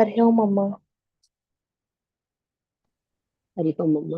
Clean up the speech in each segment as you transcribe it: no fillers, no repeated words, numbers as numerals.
హరి ఓం అమ్మ. హరి ఓం అమ్మ.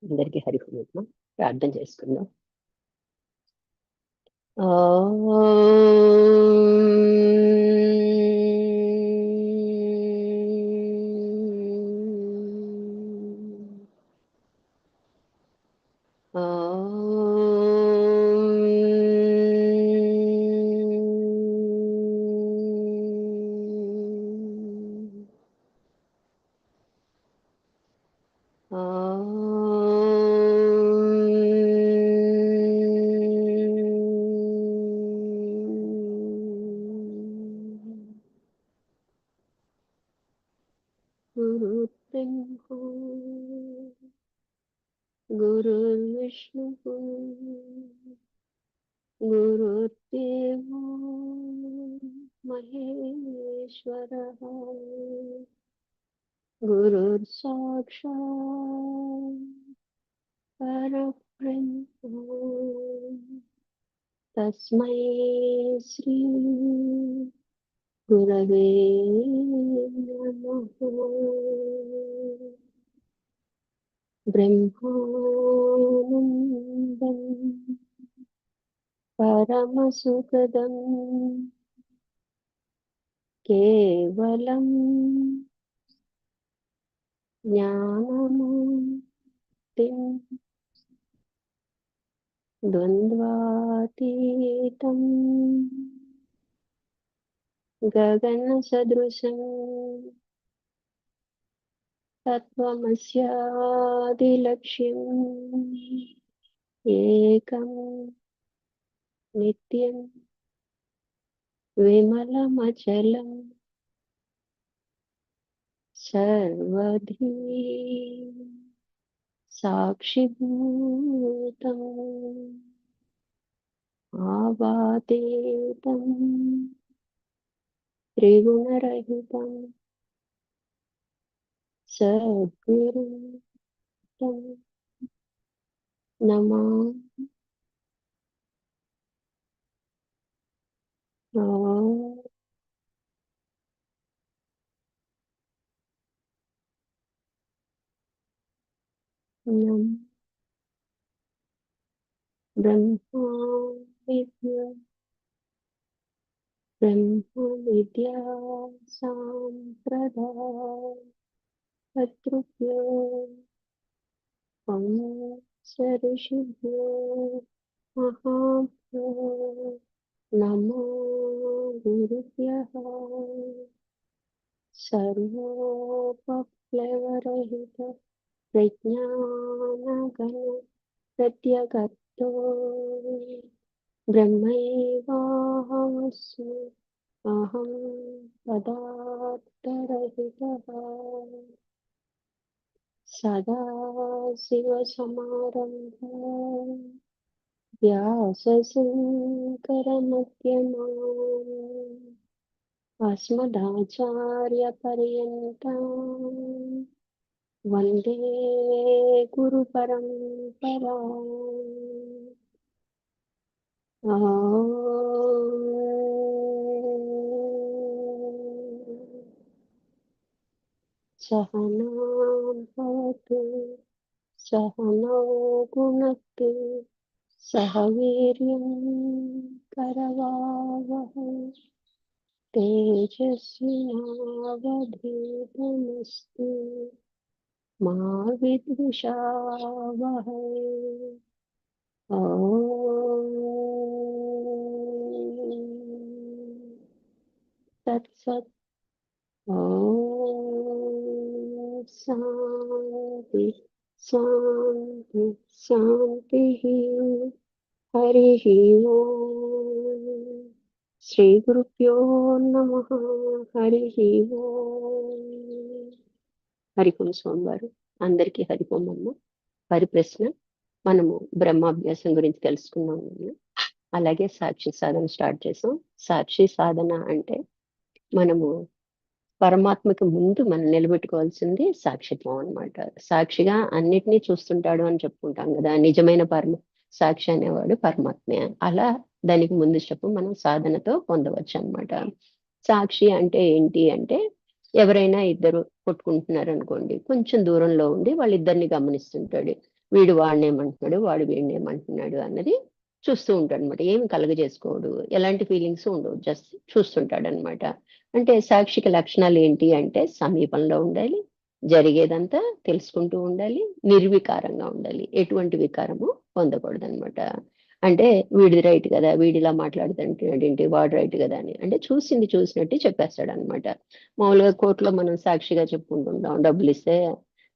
అందరికీ హరి ఓం అమ్మ. ప్రార్థన చేసుకుందాం. गुरुर्ब्रह्मा गुरुर्विष्णुः गुरुर्देवो महेश्वरः गुरुर्साक्षात् परब्रह्म तस्मै श्री गुरवे नमः। ब्रह्मानन्दं परमसुखदं केवलं ज्ञानमुक्तिं द्वन्द्वातीतं गगनसदृशं तत्त्वमस्यादिलक्ष्यम् एकं नित्यं विमलमचलं सर्वधी साक्षिभूतम् आवादेतं त्रिगुणरहितं सद्गुरुं तं नमामि। ॐ ब्रह्मा विद्या ब्रह्म विद्या साम्प्रदाय कर्तृभ्यो ऋषिभ्यो महाभ्यो नमो गुरुभ्यः। सर्वोपप्लवरहित प्रज्ञानघन प्रत्यगर्तो ब्रह्मैवाहमस्मि अहं पदार्थरहितः सदाशिवसमारम्भां व्यासशङ्करमध्यमाम् अस्मदाचार्यपर्यन्तां वन्दे गुरुपरम्पराम्। सहनां भवतु सहनौ भुनक्तु सह वीर्यं करवावहै तेजस्विनावधीतमस्तु मा विद्विषावहै। ॐ तत्सत्। ॐ शान्ति శాంతి శాంతి. హరి ఓం. శ్రీ గురుభ్యో నమః. హరి ఓం. హరికోం స్వామివారు అందరికీ హరికోం అమ్మ. వారి ప్రశ్న, మనము బ్రహ్మాభ్యాసం గురించి తెలుసుకున్నాము. అలాగే సాక్షి సాధన స్టార్ట్ చేసాం. సాక్షి సాధన అంటే మనము పరమాత్మకి ముందు మనం నిలబెట్టుకోవాల్సింది సాక్షిత్వం అన్నమాట. సాక్షిగా అన్నిటినీ చూస్తుంటాడు అని చెప్పుకుంటాం కదా, నిజమైన సాక్షి అనేవాడు పరమాత్మే. అలా దానికి ముందు స్టెప్ మనం సాధనతో పొందవచ్చు అన్నమాట. సాక్షి అంటే ఏంటి అంటే, ఎవరైనా ఇద్దరు కొట్టుకుంటున్నారు అనుకోండి, కొంచెం దూరంలో ఉండి వాళ్ళిద్దరిని గమనిస్తుంటాడు. వీడు వాడినేమంటున్నాడు, వాడు వీడినేమంటున్నాడు అన్నది చూస్తూ ఉంటాడు అనమాట. ఏమి కలుగజేసుకోడు, ఎలాంటి ఫీలింగ్స్ ఉండవు, జస్ట్ చూస్తుంటాడు అనమాట. అంటే సాక్షికి లక్షణాలు ఏంటి అంటే, సమీపంలో ఉండాలి, జరిగేదంతా తెలుసుకుంటూ ఉండాలి, నిర్వికారంగా ఉండాలి, ఎటువంటి వికారము పొందకూడదు అనమాట. అంటే వీడిది రైట్ కదా, వీడిలా మాట్లాడుతుంటాడు ఏంటి, వాడు రైట్ కదా అని అంటే చూసింది చూసినట్టు చెప్పేస్తాడు అనమాట. మామూలుగా కోర్టులో మనం సాక్షిగా చెప్పుకుంటుంటాం, డబ్బులు ఇస్తే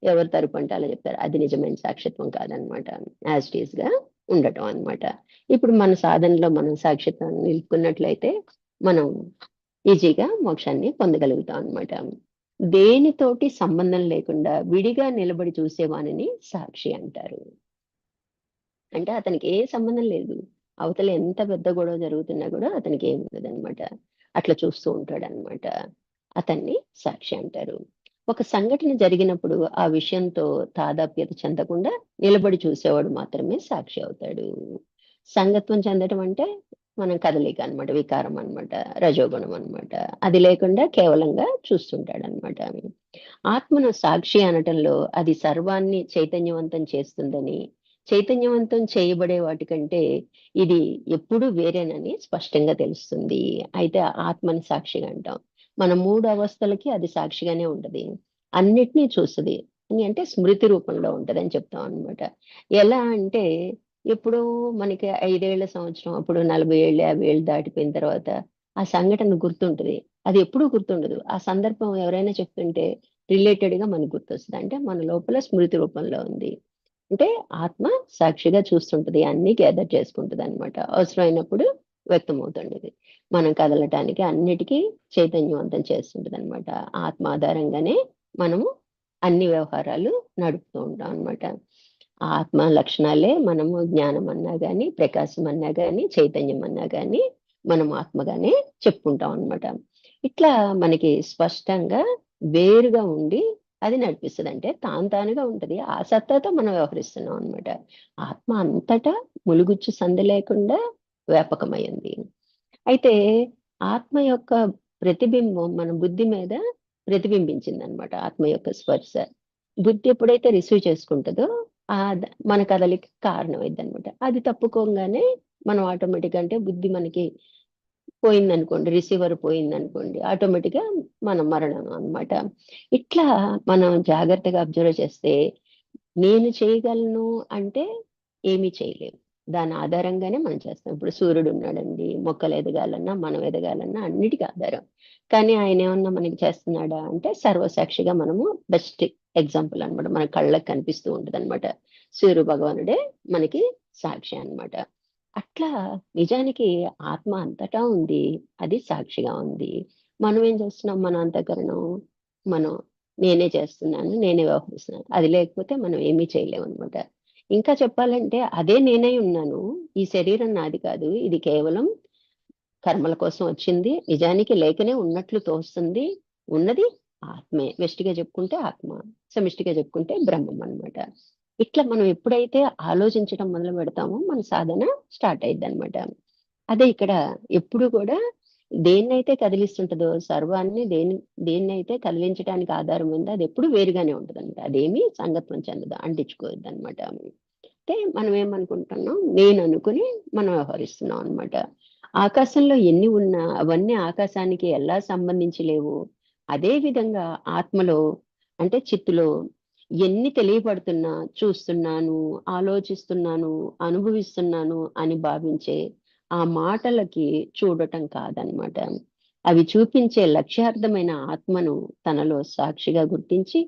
ఎవరు తరపు అంటే అలా చెప్తారు, అది నిజమైన సాక్షిత్వం కాదనమాట. యాజ్ ఇట్ ఈస్ గా ఉండటం అనమాట. ఇప్పుడు మన సాధనలో మనం సాక్షిత్వం నిలుపుకున్నట్లయితే మనం ఈజీగా మోక్షాన్ని పొందగలుగుతాం అనమాట. దేనితోటి సంబంధం లేకుండా విడిగా నిలబడి చూసేవానిని సాక్షి అంటారు. అంటే అతనికి ఏ సంబంధం లేదు, అవతల ఎంత పెద్ద గొడవ జరుగుతున్నా కూడా అతనికి ఏం ఉండదు అనమాట. అట్లా చూస్తూ ఉంటాడు అనమాట. అతన్ని సాక్షి అంటారు. ఒక సంఘటన జరిగినప్పుడు ఆ విషయంతో తాదాప్యత చెందకుండా నిలబడి చూసేవాడు మాత్రమే సాక్షి అవుతాడు. సంగత్వం చెందడం అంటే మనం కదలిక అనమాట, వికారం అనమాట, రజోగుణం అనమాట. అది లేకుండా కేవలంగా చూస్తుంటాడు అనమాట. ఆత్మను సాక్షి అనటంలో అది సర్వాన్ని చైతన్యవంతం చేస్తుందని, చైతన్యవంతం చేయబడే వాటికంటే ఇది ఎప్పుడూ వేరేనని స్పష్టంగా తెలుస్తుంది. అయితే ఆత్మని సాక్షిగా అంటాం. మన 3 అవస్థలకి అది సాక్షిగానే ఉంటది. అన్నిటినీ చూస్తుంది అంటే స్మృతి రూపంలో ఉంటది అని చెప్తాం అనమాట. ఎలా అంటే, ఎప్పుడో మనకి 5 ఏళ్ల సంవత్సరం అప్పుడు 40 ఏళ్ళు 50 ఏళ్ళు దాటిపోయిన తర్వాత ఆ సంఘటన గుర్తుంటది. అది ఎప్పుడూ గుర్తుండదు. ఆ సందర్భం ఎవరైనా చెప్తుంటే రిలేటెడ్ గా మనకు గుర్తొస్తుంది. అంటే మన లోపల స్మృతి రూపంలో ఉంది. అంటే ఆత్మ సాక్షిగా చూస్తుంటది, అన్ని గ్యాదర్ చేసుకుంటది అనమాట. అవసరమైనప్పుడు వ్యక్తమవుతుండేది. మనం కదలటానికి అన్నిటికీ చైతన్యవంతం చేస్తుంటది అనమాట. ఆత్మ ఆధారంగానే మనము అన్ని వ్యవహారాలు నడుపుతూ ఉంటాం అనమాట. ఆత్మ లక్షణాలే మనము జ్ఞానం అన్నా గాని, ప్రకాశం అన్నా గాని, చైతన్యం అన్నా గాని మనం ఆత్మగానే చెప్పుకుంటాం అనమాట. ఇట్లా మనకి స్పష్టంగా వేరుగా ఉండి అది నడిపిస్తుంది. అంటే తానుగా ఉంటది, ఆ సత్తాతో మనం వ్యవహరిస్తున్నాం అనమాట. ఆత్మ అంతటా ములుగుచ్చు సంధి లేకుండా వ్యాపకమైంది. అయితే ఆత్మ యొక్క ప్రతిబింబం మన బుద్ధి మీద ప్రతిబింబించింది అనమాట. ఆత్మ యొక్క స్పర్శ బుద్ధి ఎప్పుడైతే రిసీవ్ చేసుకుంటుందో మన కదలికి కారణం అయింది అనమాట. అది తప్పుకోగానే మనం ఆటోమేటిక్, అంటే బుద్ధి మనకి పోయిందనుకోండి, రిసీవర్ పోయిందనుకోండి, ఆటోమేటిక్ గా మనం మరణం అన్నమాట. ఇట్లా మనం జాగ్రత్తగా అబ్జర్వ్ చేస్తే, నేను చేయగలను అంటే ఏమీ చేయలేము. దాని ఆధారంగానే మనం చేస్తాం. ఇప్పుడు సూర్యుడు ఉన్నాడండి, మొక్కలు ఎదగాలన్నా మనం ఎదగాలన్నా అన్నిటికీ ఆధారం. కానీ ఆయన ఏమన్నా మనకి చేస్తున్నాడా అంటే సర్వసాక్షిగా మనము బెస్ట్ ఎగ్జాంపుల్ అన్నమాట. మన కళ్ళకి కనిపిస్తూ ఉంటది అనమాట. సూర్య భగవానుడే మనకి సాక్షి అన్నమాట. అట్లా నిజానికి ఆత్మ అంతటా ఉంది, అది సాక్షిగా ఉంది. మనం ఏం చేస్తున్నాం, మన అంతఃకరణం మనం నేనే చేస్తున్నాను, నేనే వ్యవహరిస్తున్నాను, అది లేకపోతే మనం ఏమీ చేయలేము అనమాట. ఇంకా చెప్పాలంటే అదే నేనై ఉన్నాను, ఈ శరీరం నాది కాదు, ఇది కేవలం కర్మల కోసం వచ్చింది, నిజానికి లేకనే ఉన్నట్లు తోస్తుంది, ఉన్నది ఆత్మే. వెస్టిగా చెప్పుకుంటే ఆత్మ, సమిష్టిగా చెప్పుకుంటే బ్రహ్మం అన్నమాట. ఇట్లా మనం ఎప్పుడైతే ఆలోచించడం మొదలు పెడతామో మన సాధన స్టార్ట్ అయ్యిద్ది అనమాట. అదే ఇక్కడ ఎప్పుడు కూడా దేన్నైతే కదిలిస్తుంటదో సర్వాన్ని, దేన్నైతే కదిలించడానికి ఆధారం ఉందో అది ఎప్పుడు వేరుగానే ఉంటది అనమాట. అదేమి సంగత్వం చెందదు, అంటించుకోవద్దు అనమాట. అంటే మనం ఏమనుకుంటున్నాం, నేను అనుకుని మనం వ్యవహరిస్తున్నాం అనమాట. ఆకాశంలో ఎన్ని ఉన్నా అవన్నీ ఆకాశానికి ఎలా సంబంధించి లేవు, అదే విధంగా ఆత్మలో అంటే చిత్తులో ఎన్ని తెలియపడుతున్నా, చూస్తున్నాను, ఆలోచిస్తున్నాను, అనుభవిస్తున్నాను అని భావించే ఆ మాటలకి చూడటం కాదనమాట. అవి చూపించే లక్ష్యార్థమైన ఆత్మను తనలో సాక్షిగా గుర్తించి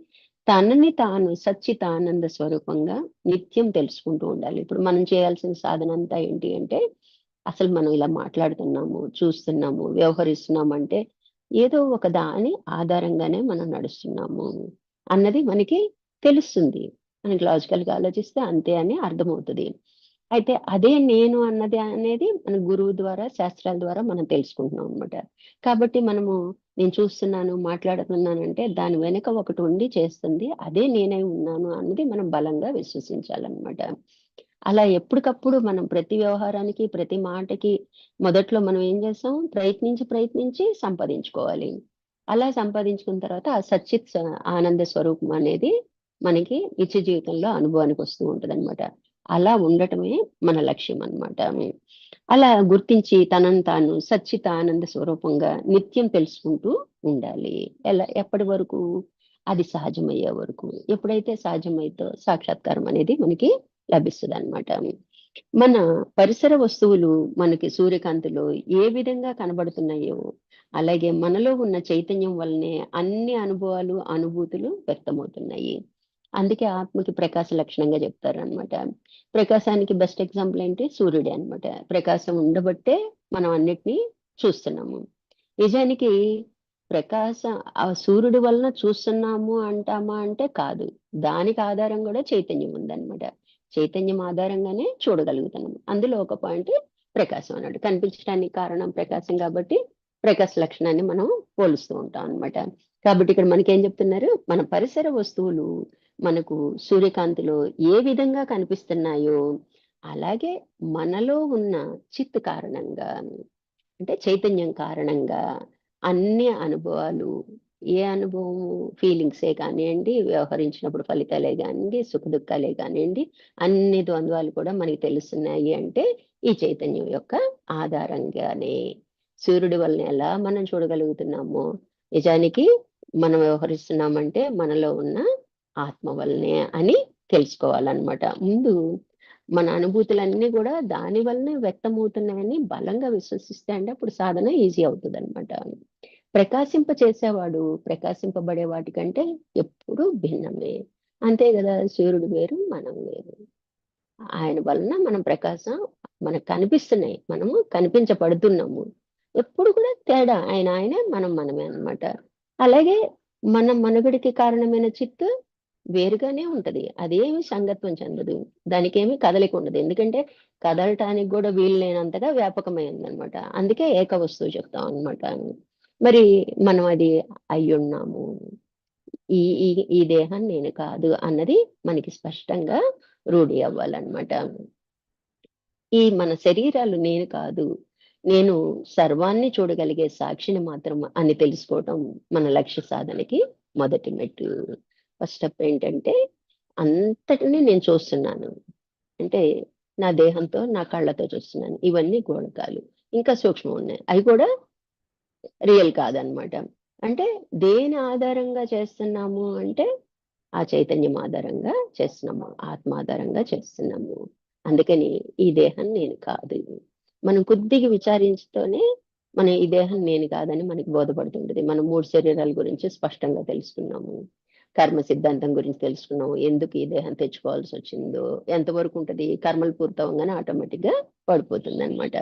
తనని తాను సచ్చితానంద స్వరూపంగా నిత్యం తెలుసుకుంటూ ఉండాలి. ఇప్పుడు మనం చేయాల్సిన సాధన అంతా ఏంటి అంటే, అసలు మనం ఇలా మాట్లాడుతున్నాము, చూస్తున్నాము, వ్యవహరిస్తున్నాము అంటే ఏదో ఒక దాని ఆధారంగానే మనం నడుస్తున్నాము అన్నది మనకి తెలుస్తుంది. మనకి లాజికల్గా ఆలోచిస్తే అంతే అని అర్థమవుతుంది. అయితే అదే నేను అన్నది అనేది మన గురువు ద్వారా, శాస్త్రాల ద్వారా మనం తెలుసుకుంటున్నాం అనమాట. కాబట్టి మనము నేను చూస్తున్నాను, మాట్లాడుతున్నానంటే దాని వెనుక ఒకటి ఉండి చేస్తుంది. అదే నేనై ఉన్నాను అన్నది మనం బలంగా విశ్వసించాలన్నమాట. అలా ఎప్పటికప్పుడు మనం ప్రతి వ్యవహారానికి, ప్రతి మాటకి మొదట్లో మనం ఏం చేస్తాం? ప్రయత్నించి సంపాదించుకోవాలి. అలా సంపాదించుకున్న తర్వాత ఆ సచ్చిత్ ఆనంద స్వరూపం అనేది మనకి నిత్య జీవితంలో అనుభవానికి వస్తూ ఉంటదన్నమాట. అలా ఉండటమే మన లక్ష్యం అన్నమాట. అలా గుర్తించి తనను తాను సచ్చిత ఆనంద స్వరూపంగా నిత్యం తెలుసుకుంటూ ఉండాలి. ఎప్పటి వరకు? అది సహజమయ్యే వరకు. ఎప్పుడైతే సహజమైతో సాక్షాత్కారం అనేది మనకి లభిస్తదన్నమాట. మన పరిసర వస్తువులు మనకి సూర్యకాంతిలో ఏ విధంగా కనబడుతున్నాయో, అలాగే మనలో ఉన్న చైతన్యం వల్లనే అన్ని అనుభవాలు, అనుభూతులు వ్యక్తమవుతున్నాయి. అందుకే ఆత్మకి ప్రకాశ లక్షణంగా చెప్తారనమాట. ప్రకాశానికి బెస్ట్ ఎగ్జాంపుల్ ఏంటి? సూర్యుడే అనమాట. ప్రకాశం ఉండబట్టే మనం అన్నిటిని చూస్తున్నాము. నిజానికి ఆ సూర్యుడి వలన చూస్తున్నాము అంటామా అంటే కాదు. దానికి ఆధారం కూడా చైతన్యం ఉందన్నమాట. చైతన్యం ఆధారంగానే చూడగలుగుతున్నాము. అందులో ఒక పాయింట్ ప్రకాశం అన్నట్టు. కనిపించడానికి కారణం ప్రకాశం కాబట్టి ప్రకాశ లక్షణాన్ని మనం పోలుస్తూ ఉంటాం అన్నమాట. కాబట్టి ఇక్కడ మనకేం చెప్తున్నారు? మన పరిసర వస్తువులు మనకు సూర్యకాంతిలో ఏ విధంగా కనిపిస్తున్నాయో, అలాగే మనలో ఉన్న చిత్ కారణంగా, అంటే చైతన్యం కారణంగా అన్ని అనుభవాలు, ఏ అనుభవం, ఫీలింగ్సే కానియండి, వ్యవహరించినప్పుడు ఫలితాలే కానివ్వండి, సుఖదుఖాలే కానివ్వండి, అన్ని ద్వంద్వాలు కూడా మనకి తెలుస్తున్నాయి అంటే ఈ చైతన్యం యొక్క ఆధారంగానే. సూర్యుడి వలన ఎలా మనం చూడగలుగుతున్నామో, నిజానికి మనం వ్యవహరిస్తున్నామంటే మనలో ఉన్న ఆత్మ వల్లనే అని తెలుసుకోవాలన్నమాట. ముందు మన అనుభూతులన్నీ కూడా దాని వల్లనే వ్యక్తమవుతున్నాయని బలంగా విశ్వసిస్తే అంటే అప్పుడు సాధన ఈజీ అవుతుందన్నమాట. ప్రకాశింప చేసేవాడు ప్రకాశింపబడే వాటికంటే ఎప్పుడూ భిన్నమే. అంతే కదా! సూర్యుడు వేరు, మనం వేరు. ఆయన వలన మనం ప్రకాశం మనకు కనిపిస్తున్నాయి. మనము కనిపించబడుతున్నాము. ఎప్పుడు కూడా తేడా ఆయనే, మనం మనమే అన్నమాట. అలాగే మన మనుగడకి కారణమైన చిత్తు వేరుగానే ఉంటది. అదేమి సంగత్వం చెందదు. దానికేమి కదలిక ఉండదు. ఎందుకంటే కదలటానికి కూడా వీలు లేనంతగా వ్యాపకమైందనమాట. అందుకే ఏక వస్తువు చెప్తాం అన్నమాట. మరి మనం అది అయ్యున్నాము. ఈ ఈ ఈ దేహం నేను కాదు అన్నది మనకి స్పష్టంగా రూఢి అవ్వాలన్నమాట. ఈ మన శరీరాలు నేను కాదు. నేను సర్వాన్ని చూడగలిగే సాక్షిని మాత్రం అని తెలుసుకోవటం మన లక్ష్య సాధనకి మొదటి మెట్టు. ఫస్ట్ స్టెప్ ఏంటంటే అంతటిని నేను చూస్తున్నాను. అంటే నా దేహంతో, నా కళ్ళతో చూస్తున్నాను. ఇవన్నీ గోళకాలు. ఇంకా సూక్ష్మం ఉన్నాయి. అవి కూడా రియల్ కాదనమాట. అంటే దేని ఆధారంగా చేస్తున్నాము అంటే ఆ చైతన్యం ఆధారంగా చేస్తున్నాము. ఆత్మ ఆధారంగా చేస్తున్నాము. అందుకని ఈ దేహం నేను కాదు. మనం కొద్దిగా విచారించుతోనే మనం ఈ దేహం నేను కాదని మనకి బోధపడుతుంటది. మనం 3 శరీరాల గురించి స్పష్టంగా తెలుసుకున్నాము. కర్మ సిద్ధాంతం గురించి తెలుసుకున్నాము. ఎందుకు ఈ దేహం తెచ్చుకోవాల్సి వచ్చిందో, ఎంతవరకు ఉంటది, కర్మలు పూర్తవంగానే ఆటోమేటిక్ గా పడిపోతుందన్నమాట.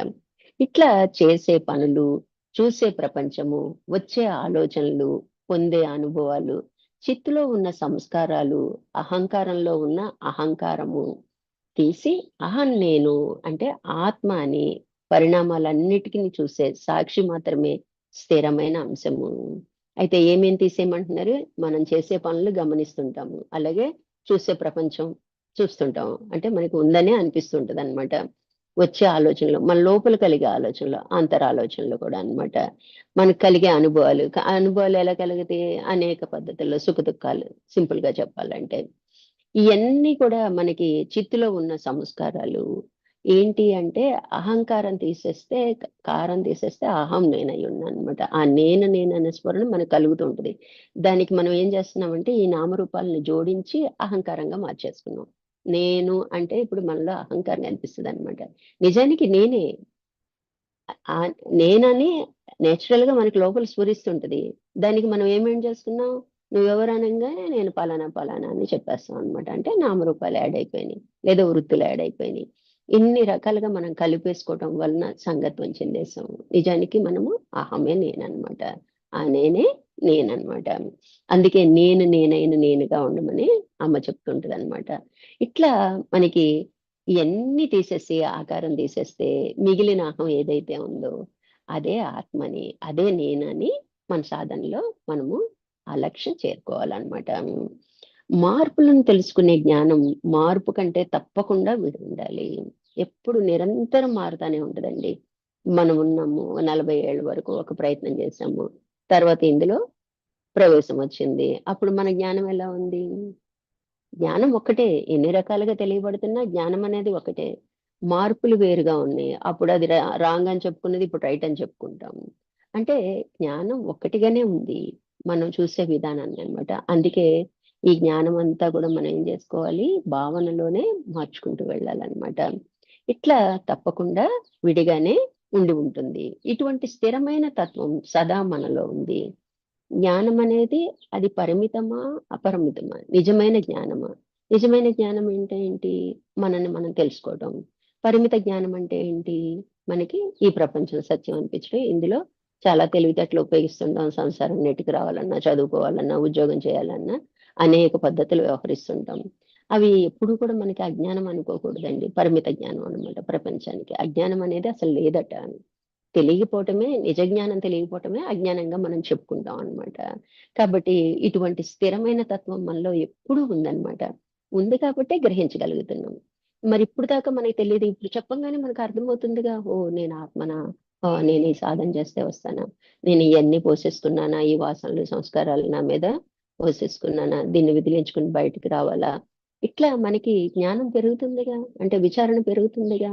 ఇట్లా చేసే పనులు, చూసే ప్రపంచము, వచ్చే ఆలోచనలు, పొందే అనుభవాలు, చిత్తులో ఉన్న సంస్కారాలు, అహంకారంలో ఉన్న అహంకారము తీసి అహం నేను అంటే ఆత్మ అని పరిణామాలన్నిటికీ చూసే సాక్షి మాత్రమే స్థిరమైన అంశము. అయితే ఏమేం తీసేయమంటున్నారు? మనం చేసే పనులు గమనిస్తుంటాము. అలాగే చూసే ప్రపంచం చూస్తుంటాం. అంటే మనకు ఉందనే అనిపిస్తుంటది అనమాట. వచ్చే ఆలోచనలు, మన లోపల కలిగే ఆలోచనలు, అంతరాలోచనలు కూడా అన్నమాట. మనకు కలిగే అనుభవాలు, అనుభవాలు ఎలా కలుగుతాయి? అనేక పద్ధతుల్లో సుఖ దుఃఖాలు, సింపుల్ గా చెప్పాలంటే. ఇయన్నీ కూడా మనకి చిత్తులో ఉన్న సంస్కారాలు. ఏంటి అంటే అహంకారం తీసేస్తే, కారం తీసేస్తే అహం నేనై ఉన్నానన్నమాట. ఆ నేననే స్మరణ మనకు కలుగుతూ ఉంటది. దానికి మనం ఏం చేస్తున్నామంటే ఈ నామరూపాలను జోడించి అహంకారంగా మార్చేసుకున్నాం. నేను అంటే ఇప్పుడు మనలో అహంకారం కనిపిస్తదన్నమాట. నిజానికి నేనే. నేనని నేచురల్ గా మనకి లోపల స్ఫురిస్తుంటది. దానికి మనం ఏమేం చేసుకున్నాం? నువ్వెవరు అనగానే నేను పలానా పలానా అని చెప్పేస్తాం అనమాట. అంటే నామరూపాలు యాడ్ అయిపోయినాయి, లేదా వృత్తులు యాడ్ అయిపోయినాయి. ఇన్ని రకాలుగా మనం కలిపేసుకోవటం వలన సంగత్వం చెందేసాం. నిజానికి మనము అహమే నేనన్నమాట. ఆ నేనే నేనన్నమాట. అందుకే నేనైన నేనుగా ఉండమని అమ్మ చెప్తుంటది అనమాట. ఇట్లా మనకి ఇవన్నీ తీసేసి, ఆకారం తీసేస్తే మిగిలిన అహం ఏదైతే ఉందో అదే ఆత్మని, అదే నేనని మన సాధనలో మనము ఆ లక్ష్యం చేరుకోవాలన్నమాట. మార్పులను తెలుసుకునే జ్ఞానం మార్పు కంటే తప్పకుండా విడి ఉండాలి. ఎప్పుడు నిరంతరం మారుతానే ఉంటదండి. మనం ఉన్నాము 40 ఏళ్ళ వరకు ఒక ప్రయత్నం చేసాము. తర్వాత ఇందులో ప్రవేశం వచ్చింది. అప్పుడు మన జ్ఞానం ఎలా ఉంది? జ్ఞానం ఒక్కటే. ఎన్ని రకాలుగా తెలియబడుతున్నా జ్ఞానం అనేది ఒకటే. మార్పులు వేరుగా ఉన్నాయి. అప్పుడు అది రాంగ్ అని చెప్పుకున్నది ఇప్పుడు రైట్ అని చెప్పుకుంటాము. అంటే జ్ఞానం ఒక్కటిగానే ఉంది. మనం చూసే విధానాన్ని అన్నమాట. అందుకే ఈ జ్ఞానం అంతా కూడా మనం ఏం చేసుకోవాలి? భావనలోనే మార్చుకుంటూ వెళ్ళాలన్నమాట. ఇట్లా తప్పకుండా విడిగానే ఉండి ఉంటుంది. ఇటువంటి స్థిరమైన తత్వం సదా మనలో ఉంది. జ్ఞానం అనేది అది పరిమితమా? అపరిమితమా? నిజమైన జ్ఞానమా? నిజమైన జ్ఞానం అంటే ఏంటి? మనల్ని మనం తెలుసుకోవటం. పరిమిత జ్ఞానం అంటే ఏంటి? మనకి ఈ ప్రపంచం సత్యం అనిపించడం. ఇందులో చాలా తెలివితేటలు ఉపయోగిస్తుంటాం. సంసారం నెట్టుకు రావాలన్నా, చదువుకోవాలన్నా, ఉద్యోగం చేయాలన్నా అనేక పద్ధతులు వ్యవహరిస్తుంటాం. అవి ఎప్పుడు కూడా మనకి అజ్ఞానం అనుకోకూడదండి. పరిమిత జ్ఞానం అన్నమాట ప్రపంచానికి. అజ్ఞానం అనేది అసలు లేదట. తెలియకపోవటమే, నిజ జ్ఞానం తెలియకపోవటమే అజ్ఞానంగా మనం చెప్పుకుంటాం అన్నమాట. కాబట్టి ఇటువంటి స్థిరమైన తత్వం మనలో ఎప్పుడూ ఉందన్నమాట. ఉంది కాబట్టే గ్రహించగలుగుతున్నాం. మరి ఇప్పుడు దాకా మనకి తెలియదు. ఇప్పుడు చెప్పంగానే మనకు అర్థమవుతుందిగా. ఓహ్! నేను ఆత్మనా? నేను ఈ సాధన చేస్తే వస్తానా? నేను ఇయన్నీ పోషిస్తున్నానా? ఈ వాసనలు, సంస్కారాలు నా మీద పోషిస్తున్నానా? దీన్ని విదిలించుకుని బయటికి రావాలా? ఇట్లా మనకి జ్ఞానం పెరుగుతుందిగా. అంటే విచారణ పెరుగుతుందిగా.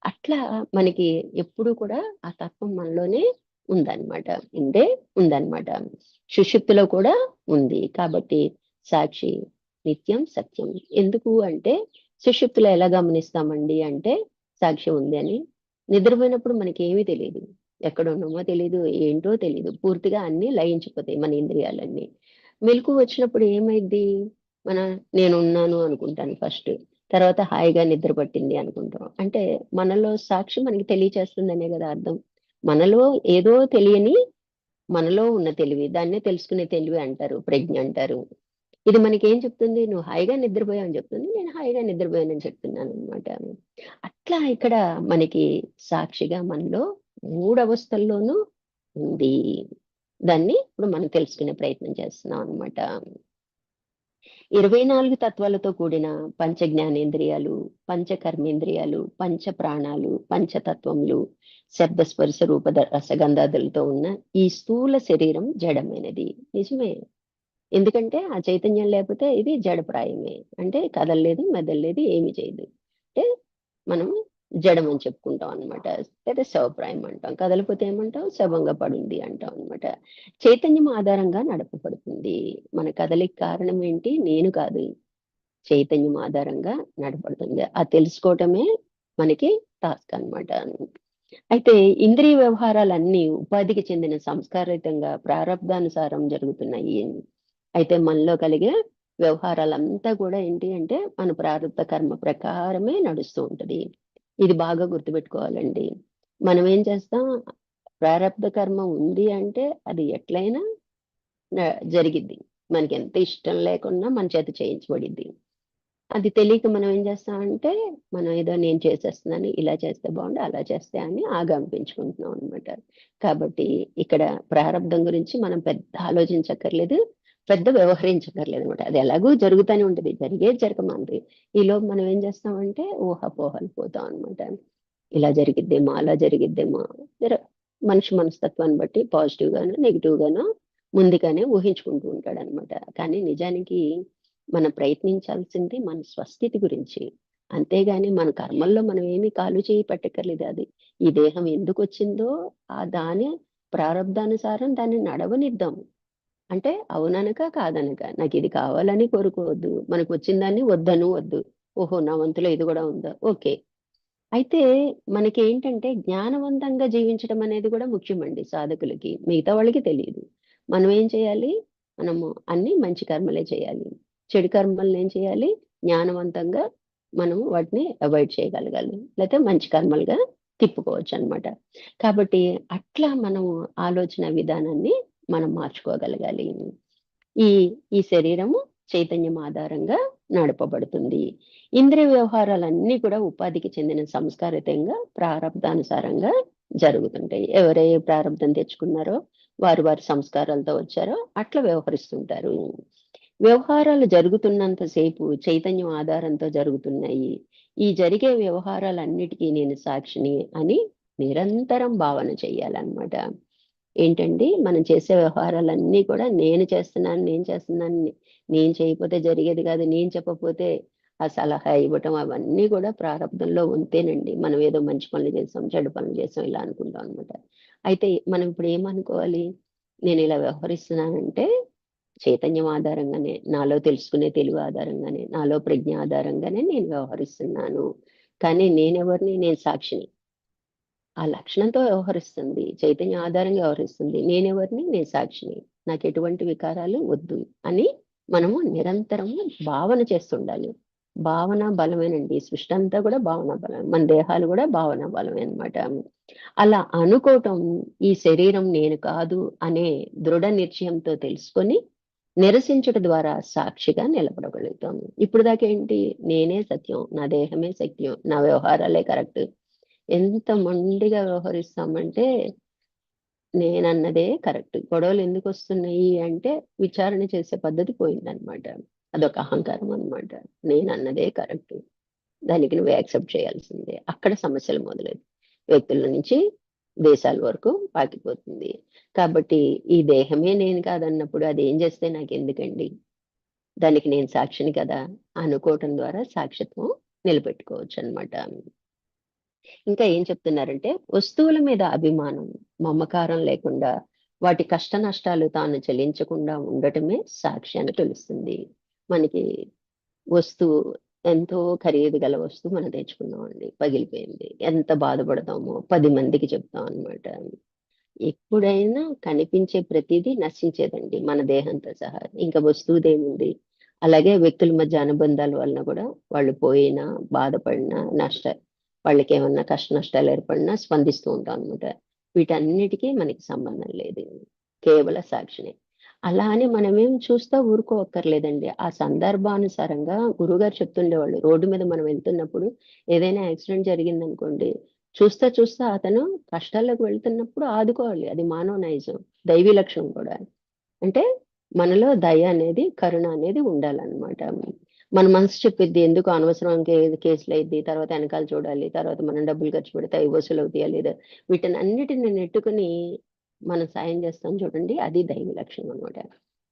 అట్లా మనకి ఎప్పుడు కూడా ఆ తత్వం మనలోనే ఉందన్నమాట. ఉందే ఉందన్నమాట. సుషుప్తిలో కూడా ఉంది. కాబట్టి సాక్షి నిత్యం సత్యం. ఎందుకు అంటే సుషుప్తిలో ఎలా గమనిస్తామండి అంటే సాక్షి ఉంది అని. నిద్రపోయినప్పుడు మనకేమీ తెలీదు. ఎక్కడున్నామో తెలీదు, ఏంటో తెలీదు. పూర్తిగా అన్నీ లయించిపోతాయి మన ఇంద్రియాలన్నీ. మెలకువ వచ్చినప్పుడు ఏమైద్ది? మన నేనున్నాను అనుకుంటాను ఫస్ట్. తర్వాత హాయిగా నిద్ర పట్టింది అనుకుంటాం. అంటే మనలో సాక్షి మనకి తెలియచేస్తుందనే కదా అర్థం. మనలో ఏదో తెలియని మనలో ఉన్న తెలివి. దాన్నే తెలుసుకునే తెలివి అంటారు. ప్రజ్ఞ అంటారు. ఇది మనకేం చెప్తుంది? నువ్వు హాయిగా నిద్రపోయావని చెప్తుంది. నేను హాయిగా నిద్రపోయానని చెప్తున్నాననమాట. అట్లా ఇక్కడ మనకి సాక్షిగా మనలో 3 అవస్థల్లోనూ ఉంది. దాన్ని ఇప్పుడు మనం తెలుసుకునే ప్రయత్నం చేస్తున్నాం అనమాట. 24 తత్వాలతో కూడిన పంచ జ్ఞానేంద్రియాలు, పంచ కర్మేంద్రియాలు, పంచ ప్రాణాలు, పంచతత్వములు, శబ్ద స్పర్శ రూప రసగంధాదులతో ఉన్న ఈ స్థూల శరీరం జడమైనది. నిజమే. ఎందుకంటే ఆ చైతన్యం లేకపోతే ఇది జడప్రాయమే. అంటే కదలలేదు, మెదలలేదు, ఏమి చేయదు. అంటే మనం జడం అని చెప్పుకుంటాం అనమాట. లేదా శవప్రాయం అంటాం. కదలిపోతే ఏమంటాం? శవంగా పడుంది అంటాం అనమాట. చైతన్యం ఆధారంగా నడపబడుతుంది. మన కదలిక కారణం ఏంటి? నేను కాదు. చైతన్యం ఆధారంగా నడపడుతుంది. అది తెలుసుకోవటమే మనకి టాస్క్ అన్నమాట. అయితే ఇంద్రియ వ్యవహారాలన్నీ ఉపాధికి చెందిన సంస్కారయుతంగా ప్రారబ్ధానుసారం జరుగుతున్నాయి. అయితే మనలో కలిగే వ్యవహారాలంతా కూడా ఏంటి అంటే మన ప్రారబ్ధ కర్మ ప్రకారమే నడుస్తూ ఉంటది. ఇది బాగా గుర్తుపెట్టుకోవాలండి. మనం ఏం చేస్తాం? ప్రారబ్ధ కర్మ ఉంది అంటే అది ఎట్లయినా జరిగిద్ది. మనకెంత ఇష్టం లేకున్నా మన చేత చేయించబడిద్ది. అది తెలియక మనం ఏం చేస్తామంటే, మనం ఏదో నేను చేసేస్తున్నాను, ఇలా చేస్తే బాగుండు, అలా చేస్తే అని ఆగాంపించుకుంటున్నాం అనమాట. కాబట్టి ఇక్కడ ప్రారబ్ధం గురించి మనం పెద్ద ఆలోచించక్కర్లేదు, పెద్ద వ్యవహరించక్కర్లేదనమాట. అది ఎలాగో జరుగుతానే ఉంటది. జరిగేది జరగమంది. ఈలోపు మనం ఏం చేస్తామంటే ఊహాపోహలు పోతాం అనమాట. ఇలా జరిగిద్దేమో, అలా జరిగిద్దేమో. జర మనిషి మనస్తత్వాన్ని బట్టి పాజిటివ్ గాను, నెగెటివ్ గాను ముందుగానే ఊహించుకుంటూ ఉంటాడనమాట. కానీ నిజానికి మనం ప్రయత్నించాల్సింది మన స్వస్థితి గురించి. అంతేగాని మన కర్మల్లో మనం ఏమి కాలు చేయి పెట్టక్కర్లేదు. అది ఈ దేహం ఎందుకొచ్చిందో దాని ప్రారబ్ధానుసారం దాన్ని నడవనిద్దాం. అంటే అవుననక, కాదనక. నాకిది కావాలని కోరుకోవద్దు. మనకొచ్చిన దాన్ని వద్దను వద్దు. ఓహో! నా వంతులో ఇది గూడా ఉందా? ఓకే. అయితే మనకేంటంటే జ్ఞానవంతంగా జీవించడం అనేది కూడా ముఖ్యమండి సాధకులకి. మిగతా వాళ్ళకి తెలీదు. మనం ఏం చేయాలి? మనము అన్ని మంచి కర్మలే చేయాలి. చెడు కర్మలను ఏం చేయాలి? జ్ఞానవంతంగా మనము వాటిని అవాయిడ్ చేయగలగాలి, లేకపోతే మంచి కర్మలుగా తిప్పుకోవచ్చు అనమాట. కాబట్టి అట్లా మనం ఆలోచన విధానాన్ని మనం మార్చుకోగలగాలి. ఈ ఈ శరీరము చైతన్యం ఆధారంగా నడపబడుతుంది. ఇంద్రియ వ్యవహారాలన్నీ కూడా ఉపాధికి చెందిన సంస్కారితంగా ప్రారంధానుసారంగా జరుగుతుంటాయి. ఎవరే ప్రారంధం తెచ్చుకున్నారో వారు వారి సంస్కారాలతో వచ్చారో అట్లా వ్యవహరిస్తుంటారు. వ్యవహారాలు జరుగుతున్నంత సేపు చైతన్యం ఆధారంతో జరుగుతున్నాయి. ఈ జరిగే వ్యవహారాలన్నిటికీ నేను సాక్షిని అని నిరంతరం భావన చెయ్యాలన్నమాట. ఏంటండి, మనం చేసే వ్యవహారాలన్నీ కూడా నేను చేస్తున్నాను, నేను చేస్తున్నాను, నేను చేయకపోతే జరిగేది కాదు, నేను చెప్పకపోతే ఆ సలహా ఇవ్వటం అవన్నీ కూడా ప్రారంభంలో ఉంటేనండి. మనం ఏదో మంచి పనులు చేసాం, చెడు పనులు చేసాం ఇలా అనుకుంటాం అనమాట. అయితే మనం ఇప్పుడు ఏమనుకోవాలి? నేను ఇలా వ్యవహరిస్తున్నానంటే చైతన్యం ఆధారంగానే, నాలో తెలుసుకునే తెలివి ఆధారంగానే, నాలో ప్రజ్ఞ ఆధారంగానే నేను వ్యవహరిస్తున్నాను. కానీ నేనెవరిని? నేను సాక్షిని. ఆ లక్షణంతో వ్యవహరిస్తుంది, చైతన్యం ఆధారంగా వ్యవహరిస్తుంది. నేనెవరిని? నేను సాక్షిని. నాకు ఎటువంటి వికారాలు వద్దు అని మనము నిరంతరము భావన చేస్తుండాలి. భావన బలమేనండి. సృష్టి అంతా కూడా భావన బలం, మన దేహాలు కూడా భావన బలమే అనమాట. అలా అనుకోవటం, ఈ శరీరం నేను కాదు అనే దృఢ నిశ్చయంతో తెలుసుకొని నిరసించుట ద్వారా సాక్షిగా నిలబడగలుగుతాము. ఇప్పుడు దాకా ఏంటి? నేనే సత్యం, నా దేహమే సత్యం, నా వ్యవహారాలే కరెక్ట్. ఎంత మొండిగా వ్యవహరిస్తామంటే నేనన్నదే కరెక్ట్. గొడవలు ఎందుకు వస్తున్నాయి అంటే విచారణ చేసే పద్ధతి పోయిందనమాట. అదొక అహంకారం అనమాట. నేనన్నదే కరెక్ట్, దానికి నువ్వు యాక్సెప్ట్ చేయాల్సిందే. అక్కడ సమస్యలు మొదలవుతాయి. వ్యక్తుల నుంచి దేశాల వరకు పాకిపోతుంది. కాబట్టి ఈ దేహమే నేను కాదన్నప్పుడు అది ఏం చేస్తే నాకెందుకండి? దానికి నేను సాక్షిని కదా అనుకోవటం ద్వారా సాక్షిత్వం నిలబెట్టుకోవచ్చు అనమాట. ఇంకా ఏం చెప్తున్నారంటే, వస్తువుల మీద అభిమానం, మమకారం లేకుండా వాటి కష్ట నష్టాలు తాను చెల్లించకుండా ఉండటమే సాక్షి అని తెలుస్తుంది. మనకి వస్తువు ఎంతో ఖరీదు గల వస్తువు మనం తెచ్చుకున్నామండి, పగిలిపోయింది. ఎంత బాధపడతామో 10 మందికి చెప్తాం అనమాట. ఎప్పుడైనా కనిపించే ప్రతిదీ నశించేదండి, మన దేహంతో సహా. ఇంకా వస్తువుదేముంది? అలాగే వ్యక్తుల మధ్య అనుబంధాల వలన కూడా వాళ్ళు పోయినా, బాధపడినా, వాళ్ళకేమన్నా కష్ట నష్టాలు ఏర్పడినా స్పందిస్తూ ఉంటాం అనమాట. వీటన్నిటికీ మనకి సంబంధం లేదు, కేవల సాక్షినే. అలా అని మనమేం చూస్తా ఊరుకోవక్కర్లేదండి. ఆ సందర్భానుసారంగా గురువుగారు చెప్తుండేవాళ్ళు. రోడ్డు మీద మనం వెళ్తున్నప్పుడు ఏదైనా యాక్సిడెంట్ జరిగిందనుకోండి, చూస్తా చూస్తా అతను కష్టాల్లోకి వెళ్తున్నప్పుడు ఆదుకోవాలి. అది మానవ నైజం, దైవీ లక్షణం కూడా. అంటే మనలో దయ అనేది, కరుణ అనేది ఉండాలన్నమాట. మన మనసు చెప్పిద్ది, ఎందుకు అనవసరం కేసులు అయింది, తర్వాత వెనకాల చూడాలి, తర్వాత మనం డబ్బులు ఖర్చు పెడితే అవి వసూలు అవుతాయా లేదా, వీటిని అన్నిటిని నెట్టుకుని మనం సాయం చేస్తాం చూడండి, అది దైవ లక్షణం అనమాట.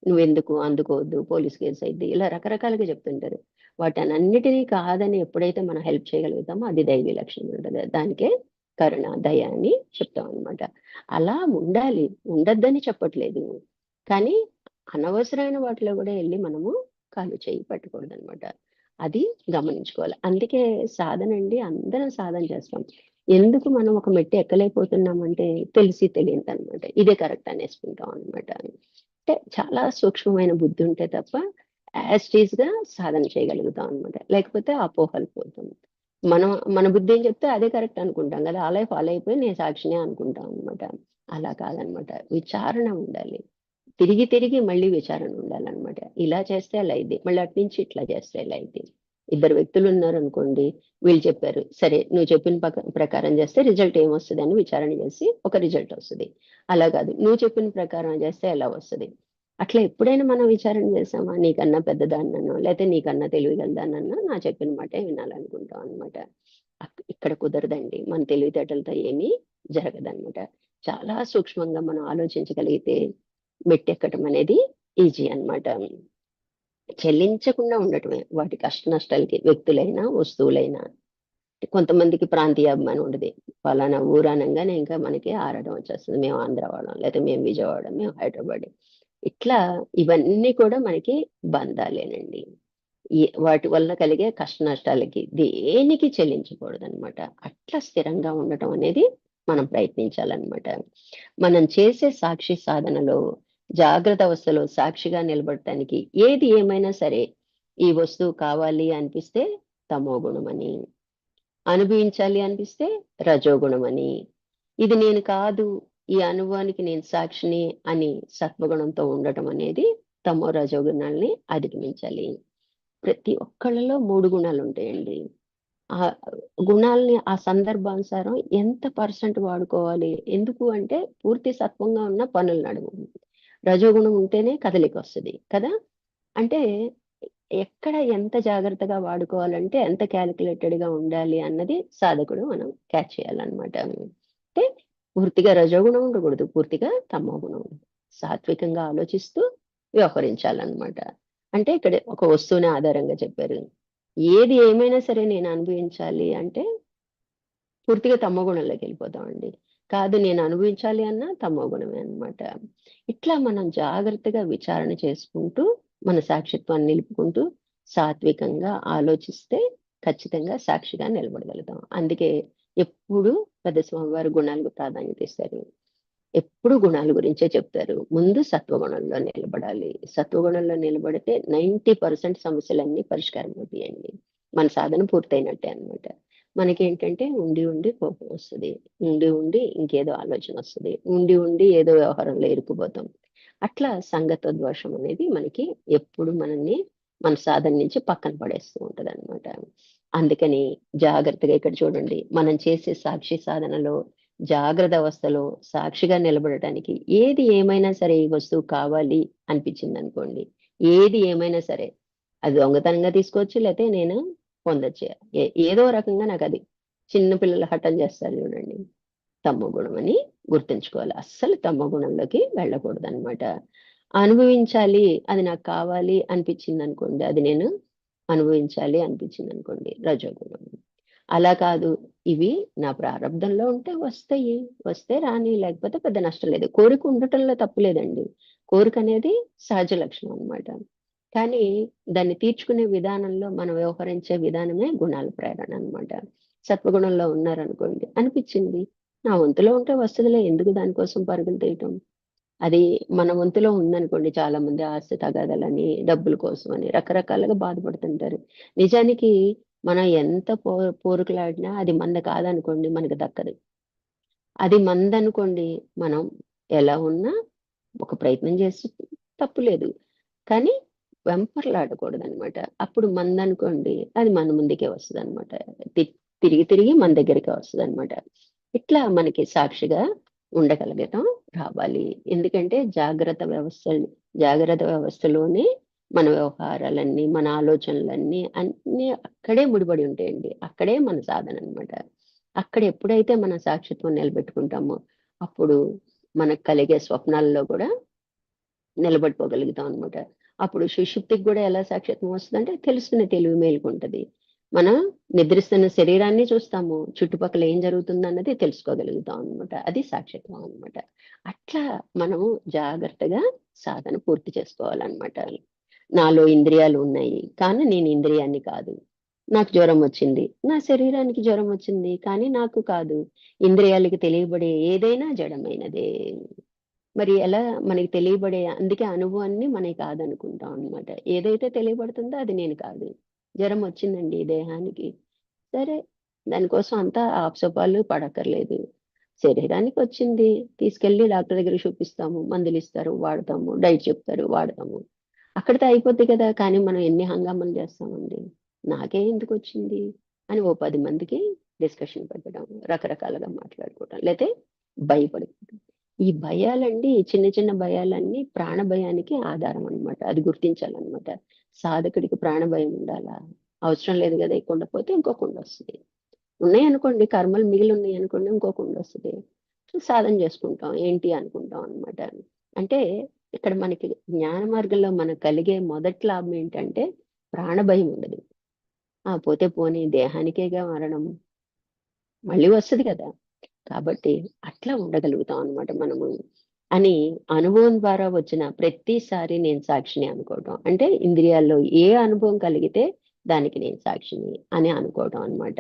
నువ్వెందుకు అందుకోవద్దు, పోలీస్ కేసు అయింది, ఇలా రకరకాలుగా చెప్తుంటారు. వాటన్నిటినీ కాదని ఎప్పుడైతే మనం హెల్ప్ చేయగలుగుతామో అది దైవీ లక్షణం ఉంటుంది. దానికే కరుణ, దయ అని చెప్తాం అనమాట. అలా ఉండాలి, ఉండొద్దని చెప్పట్లేదు. కానీ అనవసరమైన వాటిలో కూడా వెళ్ళి మనము కాలు చేయి పట్టకూడదు అనమాట. అది గమనించుకోవాలి. అందుకే సాధన అండి, అందరం సాధన చేస్తాం. ఎందుకు మనం ఒక మెట్టు ఎక్కలేకపోతున్నామంటే తెలిసి తెలియదు అనమాట. ఇదే కరెక్ట్ అనేసుకుంటాం అనమాట. అంటే చాలా సూక్ష్మమైన బుద్ధి ఉంటే తప్ప యాజ్ టీజ్ గా సాధన చేయగలుగుతాం అనమాట. లేకపోతే అపోహలు పోతాం. మనం మన బుద్ధి ఏం చెప్తే అదే కరెక్ట్ అనుకుంటాం కదా, అలా ఫాలో అయిపోయి నేను సాక్షినే అనుకుంటాం అనమాట. అలా కాదనమాట. విచారణ ఉండాలి. తిరిగి తిరిగి మళ్ళీ విచారణ ఉండాలన్నమాట. ఇలా చేస్తే అలా అయింది, మళ్ళీ అటు నుంచి ఇట్లా చేస్తే ఇలా అయింది. ఇద్దరు వ్యక్తులు ఉన్నారనుకోండి, వీళ్ళు చెప్పారు, సరే నువ్వు చెప్పిన ప్రకారం చేస్తే రిజల్ట్ ఏమొస్తుంది అని విచారణ చేసి ఒక రిజల్ట్ వస్తుంది. అలా కాదు, నువ్వు చెప్పిన ప్రకారం చేస్తే ఎలా వస్తుంది. అట్లా ఎప్పుడైనా మనం విచారణ చేసామా? నీకన్నా పెద్దదాన్నో లేకపోతే నీకన్నా తెలివిగలదాన్నో నా చెప్పిన మాటే వినాలనుకుంటాం అనమాట. ఇక్కడ కుదరదండి, మన తెలివితేటలతో ఏమీ జరగదన్నమాట. చాలా సూక్ష్మంగా మనం ఆలోచించగలిగితే మెట్టెక్కటం అనేది ఈజీ అన్నమాట. చెల్లించకుండా ఉండటమే వాటి కష్ట నష్టాలకి, వ్యక్తులైనా వస్తువులైనా. కొంతమందికి ప్రాంతీయ అభిమానం ఉండదు. పలానా ఊరు అనంగానే ఇంకా మనకి ఆరాటం వచ్చేస్తుంది, మేము ఆంధ్ర వాళ్ళం, లేకపోతే మేము విజయవాడ, మేము హైదరాబాద్. ఇట్లా ఇవన్నీ కూడా మనకి బంధాలేనండి. వాటి వల్ల కలిగే కష్ట నష్టాలకి దేనికి చెల్లించకూడదు అనమాట. అట్లా స్థిరంగా ఉండటం అనేది మనం ప్రయత్నించాలన్నమాట. మనం చేసే సాక్షి సాధనలో జాగ్రత్త అవస్థలో సాక్షిగా నిలబడటానికి ఏది ఏమైనా సరే ఈ వస్తువు కావాలి అనిపిస్తే తమో గుణమని, అనుభవించాలి అనిపిస్తే రజోగుణమని, ఇది నేను కాదు, ఈ అనుభవానికి నేను సాక్షిని అని సత్వగుణంతో ఉండటం అనేది తమో రజోగుణాలని అధిగమించాలి. ప్రతి ఒక్కళ్ళలో 3 గుణాలు ఉంటాయండి. ఆ గుణాలని ఆ సందర్భానుసారం ఎంత పర్సెంట్ వాడుకోవాలి? ఎందుకు అంటే పూర్తి సత్వంగా ఉన్న పనులు నడవు. రజోగుణం ఉంటేనే కదలిక వస్తది కదా! అంటే ఎక్కడ ఎంత జాగ్రత్తగా వాడుకోవాలంటే ఎంత క్యాలిక్యులేటెడ్‌గా ఉండాలి అన్నది సాధకుడు మనం క్యాచ్ చేయాలన్నమాట. అంటే పూర్తిగా రజోగుణం ఉండకూడదు. పూర్తిగా తమోగుణం. సాత్వికంగా ఆలోచిస్తూ వ్యవహరించాలన్నమాట. అంటే ఇక్కడ ఒక వస్తువుని ఆధారంగా చెప్పారు. ఏది ఏమైనా సరే నేను అనుభవించాలి అంటే పూర్తిగా తమోగుణంలోకి వెళ్ళిపోతామండి. కాదు నేను అనుభవించాలి అన్నా తమోగుణమే అన్నమాట. ఇట్లా మనం జాగ్రత్తగా విచారణ చేసుకుంటూ, మన సాక్షిత్వాన్ని నిలుపుకుంటూ, సాత్వికంగా ఆలోచిస్తే ఖచ్చితంగా సాక్షిగా నిలబడగలుగుతాం. అందుకే ఎప్పుడు పెద్ద స్వామివారు గుణాలకు ప్రాధాన్యత ఇస్తారు. ఎప్పుడు గుణాల గురించే చెప్తారు. ముందు సత్వగుణంలో నిలబడాలి. సత్వగుణంలో నిలబడితే 90% సమస్యలన్నీ పరిష్కారం అవుతాయండి. మన సాధన పూర్తయినట్టే అన్నమాట. మనకేంటంటే ఉండి ఉండి కోపం వస్తది. ఉండి ఉండి ఇంకేదో ఆలోచన వస్తది. ఉండి ఉండి ఏదో వ్యవహారంలో ఇరుక్కుపోతాం. అట్లా సంగత దోషం అనేది మనకి ఎప్పుడు మనల్ని మన సాధన నుంచి పక్కన పడేస్తూ ఉంటదన్నమాట. అందుకని జాగ్రత్తగా ఇక్కడ చూడండి. మనం చేసే సాక్షి సాధనలో జాగ్రత్త అవస్థలో సాక్షిగా నిలబడటానికి ఏది ఏమైనా సరే ఈ వస్తువు కావాలి అనిపించిందనుకోండి. ఏది ఏమైనా సరే. అది దొంగతనంగా తీసుకోవచ్చు. లేతే నేను పొందొచ్చు. ఏదో రకంగా నాకది చిన్న పిల్లలు హఠం చేస్తారు చూడండి. తమో గుణం అని గుర్తుంచుకోవాలి. అస్సలు తమో గుణంలోకి వెళ్ళకూడదనమాట. అనుభవించాలి, అది నాకు కావాలి అనిపించిందనుకోండి. అది నేను అనుభవించాలి అనిపించిందనుకోండి రజోగుణం. అలా కాదు. ఇవి నా ప్రారబ్ధంలో ఉంటే వస్తాయి. వస్తే రాని లేకపోతే పెద్ద నష్టం లేదు. కోరిక ఉండటంలో తప్పు లేదండి. కోరికనేది సహజ లక్షణం అన్నమాట. కానీ దాన్ని తీర్చుకునే విధానంలో మనం వ్యవహరించే విధానమే గుణాల ప్రేరణ అన్నమాట. సత్వగుణంలో ఉన్నారనుకోండి, అనిపిచ్చింది. నా వంతులో ఉంటే వస్తదిలే ఎందుకు దానికోసం పరుగులు తీయటం. అది మన వంతులో ఉందనుకోండి చాలా మంది ఆస్తి తగాదాలని, డబ్బుల కోసమని రకరకాలుగా బాధపడుతుంటారు. నిజానికి మనం ఎంత పోరుకులాడినా అది మనది కాదనుకోండి మనకు దక్కదు. అది మనదనుకోండి మనం ఎలా ఉన్నా ఒక ప్రయత్నం చేసి తప్పు లేదు. కానీ వెంపర్లాడకూడదనమాట. అప్పుడు మనదనుకోండి అది మన ముందుకే వస్తదనమాట. తి తిరిగి తిరిగి మన దగ్గరికే వస్తదనమాట. ఇట్లా మనకి సాక్షిగా ఉండగలగటం రావాలి. ఎందుకంటే జాగ్రత్త వ్యవస్థలోనే మన వ్యవహారాలన్నీ, మన ఆలోచనలన్నీ అన్నీ అక్కడే ముడిపడి ఉంటాయండి. అక్కడే మన సాధన అనమాట. అక్కడ ఎప్పుడైతే మన సాక్షిత్వం నిలబెట్టుకుంటామో అప్పుడు మనకు కలిగే స్వప్నాల్లో కూడా నిలబడిపోగలుగుతాం అనమాట. అప్పుడు సుషుప్తికి కూడా ఎలా సాక్షాత్వం వస్తదంటే తెలుసుకునే తెలివి మేలుకుంటది. మనం నిద్రిస్తున్న శరీరాన్ని చూస్తాము. చుట్టుపక్కల ఏం జరుగుతుందన్నది తెలుసుకోగలుగుతాం అనమాట. అది సాక్షాత్వం అనమాట. అట్లా మనము జాగ్రత్తగా సాధన పూర్తి చేసుకోవాలన్నమాట. నాలో ఇంద్రియాలు ఉన్నాయి. కానీ నేను ఇంద్రియాన్ని కాదు. నాకు జ్వరం వచ్చింది. నా శరీరానికి జ్వరం వచ్చింది. కానీ నాకు కాదు. ఇంద్రియాలకి తెలియబడే ఏదైనా జడమైనదే. మరి ఎలా మనకి తెలియబడే అందుకే అనుభవాన్ని మనయి కాదనుకుంటాం అన్నమాట. ఏదైతే తెలియబడుతుందో అది నేను కాదు. జ్వరం వచ్చిందండి ఈ దేహానికి. సరే దానికోసం అంతా ఆపసోపాలు పడక్కర్లేదు. శరీరానికి వచ్చింది. తీసుకెళ్ళి డాక్టర్ దగ్గరికి చూపిస్తాము. మందులిస్తారు, వాడతాము. డైట్ చెప్తారు, వాడతాము. అక్కడితో అయిపోద్ది కదా! కానీ మనం ఎన్ని హంగామాలు చేస్తామండి. నాకే ఎందుకొచ్చింది అని ఓ 10 మందికి డిస్కషన్ పెట్టడం. రకరకాలుగా మాట్లాడుకోవటం. లేతే భయపడిపోవటం. ఈ భయాలండి చిన్న చిన్న భయాలన్నీ ప్రాణ భయానికి ఆధారం అన్నమాట. అది గుర్తించాలన్నమాట. సాధకుడికి ప్రాణ భయం ఉండాలా? అవసరం లేదు గదా! ఈ కుండ పోతే ఇంకో కుండొస్తది. ఉన్నాయనుకోండి కర్మలు మిగిలున్నాయనుకోండి ఇంకో కుండొస్తది. సాధన చేసుకుంటాం. ఏంటి అనుకుంటాం అన్నమాట. అంటే ఇక్కడ మనకి జ్ఞాన మార్గంలో మనకు కలిగే మొదటి లాభం ఏంటంటే ప్రాణ భయం ఉండదు. ఆ! పోతే పోనీ దేహానికేగా మరణం. మళ్ళీ వస్తది కదా! కాబట్టి అట్లా ఉండగలుగుతాం అన్నమాట మనము. అని అనుభవం ద్వారా వచ్చిన ప్రతిసారి నేను సాక్షిని అనుకోవటం. అంటే ఇంద్రియాల్లో ఏ అనుభవం కలిగితే దానికి నేను సాక్షిని అని అనుకోవటం అన్నమాట.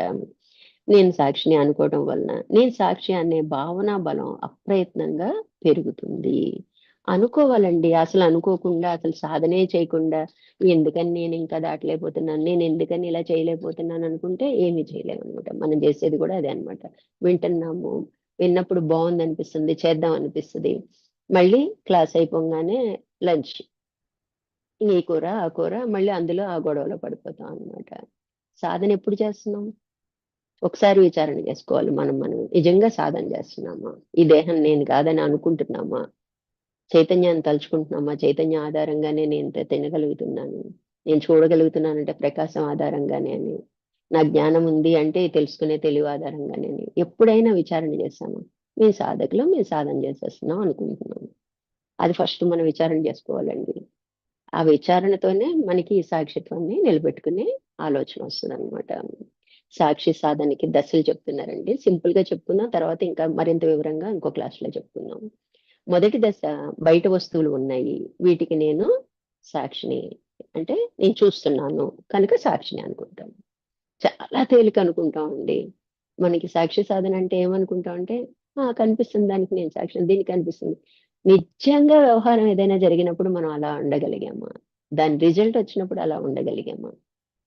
నేను సాక్షిని అనుకోవటం వలన నేను సాక్షి అనే భావనా బలం అప్రయత్నంగా పెరుగుతుంది. అనుకోవాలండి. అసలు అనుకోకుండా, అసలు సాధనే చేయకుండా, ఎందుకని నేను ఇంకా దాటలేకపోతున్నాను, నేను ఎందుకని ఇలా చేయలేకపోతున్నాను అనుకుంటే ఏమీ చేయలేమనమాట. మనం చేసేది కూడా అదే అనమాట. వింటున్నాము, విన్నప్పుడు బాగుంది అనిపిస్తుంది, చేద్దాం అనిపిస్తుంది. మళ్ళీ క్లాస్ అయిపోగానే లంచ్, ఈ కూర ఆ కూర, మళ్ళీ అందులో ఆ గొడవలో పడిపోతాం అనమాట. సాధన ఎప్పుడు చేస్తున్నాం? ఒకసారి విచారణ చేసుకోవాలి. మనం నిజంగా సాధన చేస్తున్నామా? ఈ దేహం నేను కాదని అనుకుంటున్నామా? చైతన్యాన్ని తలుచుకుంటున్నామా? చైతన్య ఆధారంగానే నేను తినగలుగుతున్నాను, నేను చూడగలుగుతున్నానంటే ప్రకాశం ఆధారంగానే అని, నా జ్ఞానం ఉంది అంటే తెలుసుకునే తెలివి ఆధారంగానే అని ఎప్పుడైనా విచారణ చేస్తాము? మేము సాధకులు, మేము సాధన చేసేస్తున్నాం అనుకుంటున్నాము. అది ఫస్ట్ మనం విచారణ చేసుకోవాలండి. ఆ విచారణతోనే మనకి ఈ సాక్షిత్వాన్ని నిలబెట్టుకునే ఆలోచన వస్తుంది అనమాట. సాక్షి సాధనకి దశలు చెప్తున్నారండి. సింపుల్ గా చెప్పుకుందాం, తర్వాత ఇంకా మరింత వివరంగా ఇంకో క్లాస్ లో చెప్పుకుందాం. మొదటి దశ, బయట వస్తువులు ఉన్నాయి, వీటికి నేను సాక్షిని, అంటే నేను చూస్తున్నాను కనుక సాక్షిని అనుకుంటాం. చాలా తేలిక అనుకుంటాం అండి. మనకి సాక్షి సాధన అంటే ఏమనుకుంటాం అంటే, కనిపిస్తుంది దానికి నేను సాక్షి, దీనికి కనిపిస్తుంది. నిజంగా వ్యవహారం ఏదైనా జరిగినప్పుడు మనం అలా ఉండగలిగామా? దాని రిజల్ట్ వచ్చినప్పుడు అలా ఉండగలిగామా?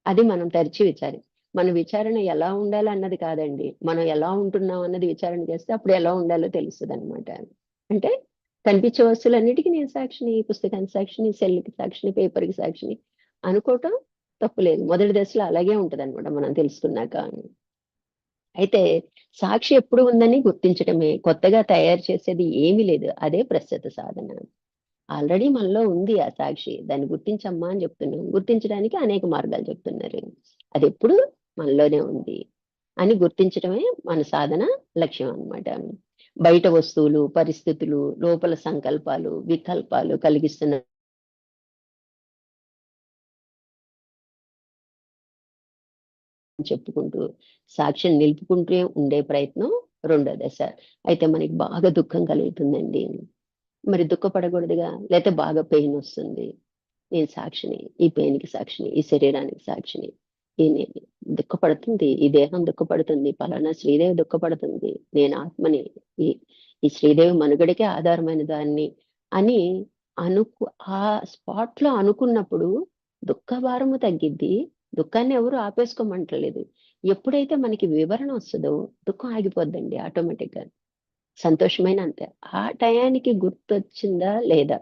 అది మనం తరిచి విచారి, మన విచారణ ఎలా ఉండాలి అన్నది కాదండి, మనం ఎలా ఉంటున్నాం అన్నది విచారణ చేస్తే అప్పుడు ఎలా ఉండాలో తెలుస్తుంది అనమాట. అంటే కనిపించే వస్తువులన్నిటికీ నేను సాక్షిని, పుస్తకానికి సాక్షిని, సెల్కి సాక్షిని, పేపర్కి సాక్షిని అనుకోవటం తప్పులేదు. మొదటి దశలో అలాగే ఉంటది అనమాట మనం తెలుసుకున్నాక. అయితే సాక్షి ఎప్పుడు ఉందని గుర్తించటమే, కొత్తగా తయారు చేసేది ఏమీ లేదు. అదే ప్రస్తుత సాధన. ఆల్రెడీ మనలో ఉంది ఆ సాక్షి, దాన్ని గుర్తించమ్మా అని చెప్తున్నాం. గుర్తించడానికి అనేక మార్గాలు చెప్తున్నారు. అది ఎప్పుడు మనలోనే ఉంది అని గుర్తించడమే మన సాధన లక్ష్యం అన్నమాట. బయట వస్తువులు, పరిస్థితులు, లోపల సంకల్పాలు, వికల్పాలు కలిగిస్తున్న చెప్పుకుంటూ సాక్ష్యం నిలుపుకుంటూ ఉండే ప్రయత్నం రెండో దశ. అయితే మనకి బాగా దుఃఖం కలుగుతుందండి, మరి దుఃఖపడకూడదుగా, లేకపోతే బాగా పెయిన్ వస్తుంది, నేను సాక్షిని, ఈ పెయిన్‌కి సాక్షిని, ఈ శరీరానికి సాక్షిని. ఈ నేను దుఃఖపడుతుంది, ఈ దేహం దుఃఖపడుతుంది, పలానా శ్రీదేవి దుఃఖపడుతుంది, నేను ఆత్మని, ఈ ఈ శ్రీదేవి మనుగడకే ఆధారమైన దాన్ని అని అనుకు ఆ స్పాట్‌లో అనుకున్నప్పుడు దుఃఖ భారము తగ్గిద్ది. దుఃఖాన్ని ఎవరు ఆపేసుకోమంటలేదు. ఎప్పుడైతే మనకి వివరణ వస్తదో దుఃఖం ఆగిపోద్దండి ఆటోమేటిక్‌గా. సంతోషమైన అంతే. ఆ టయానికి గుర్తొచ్చిందా లేదా?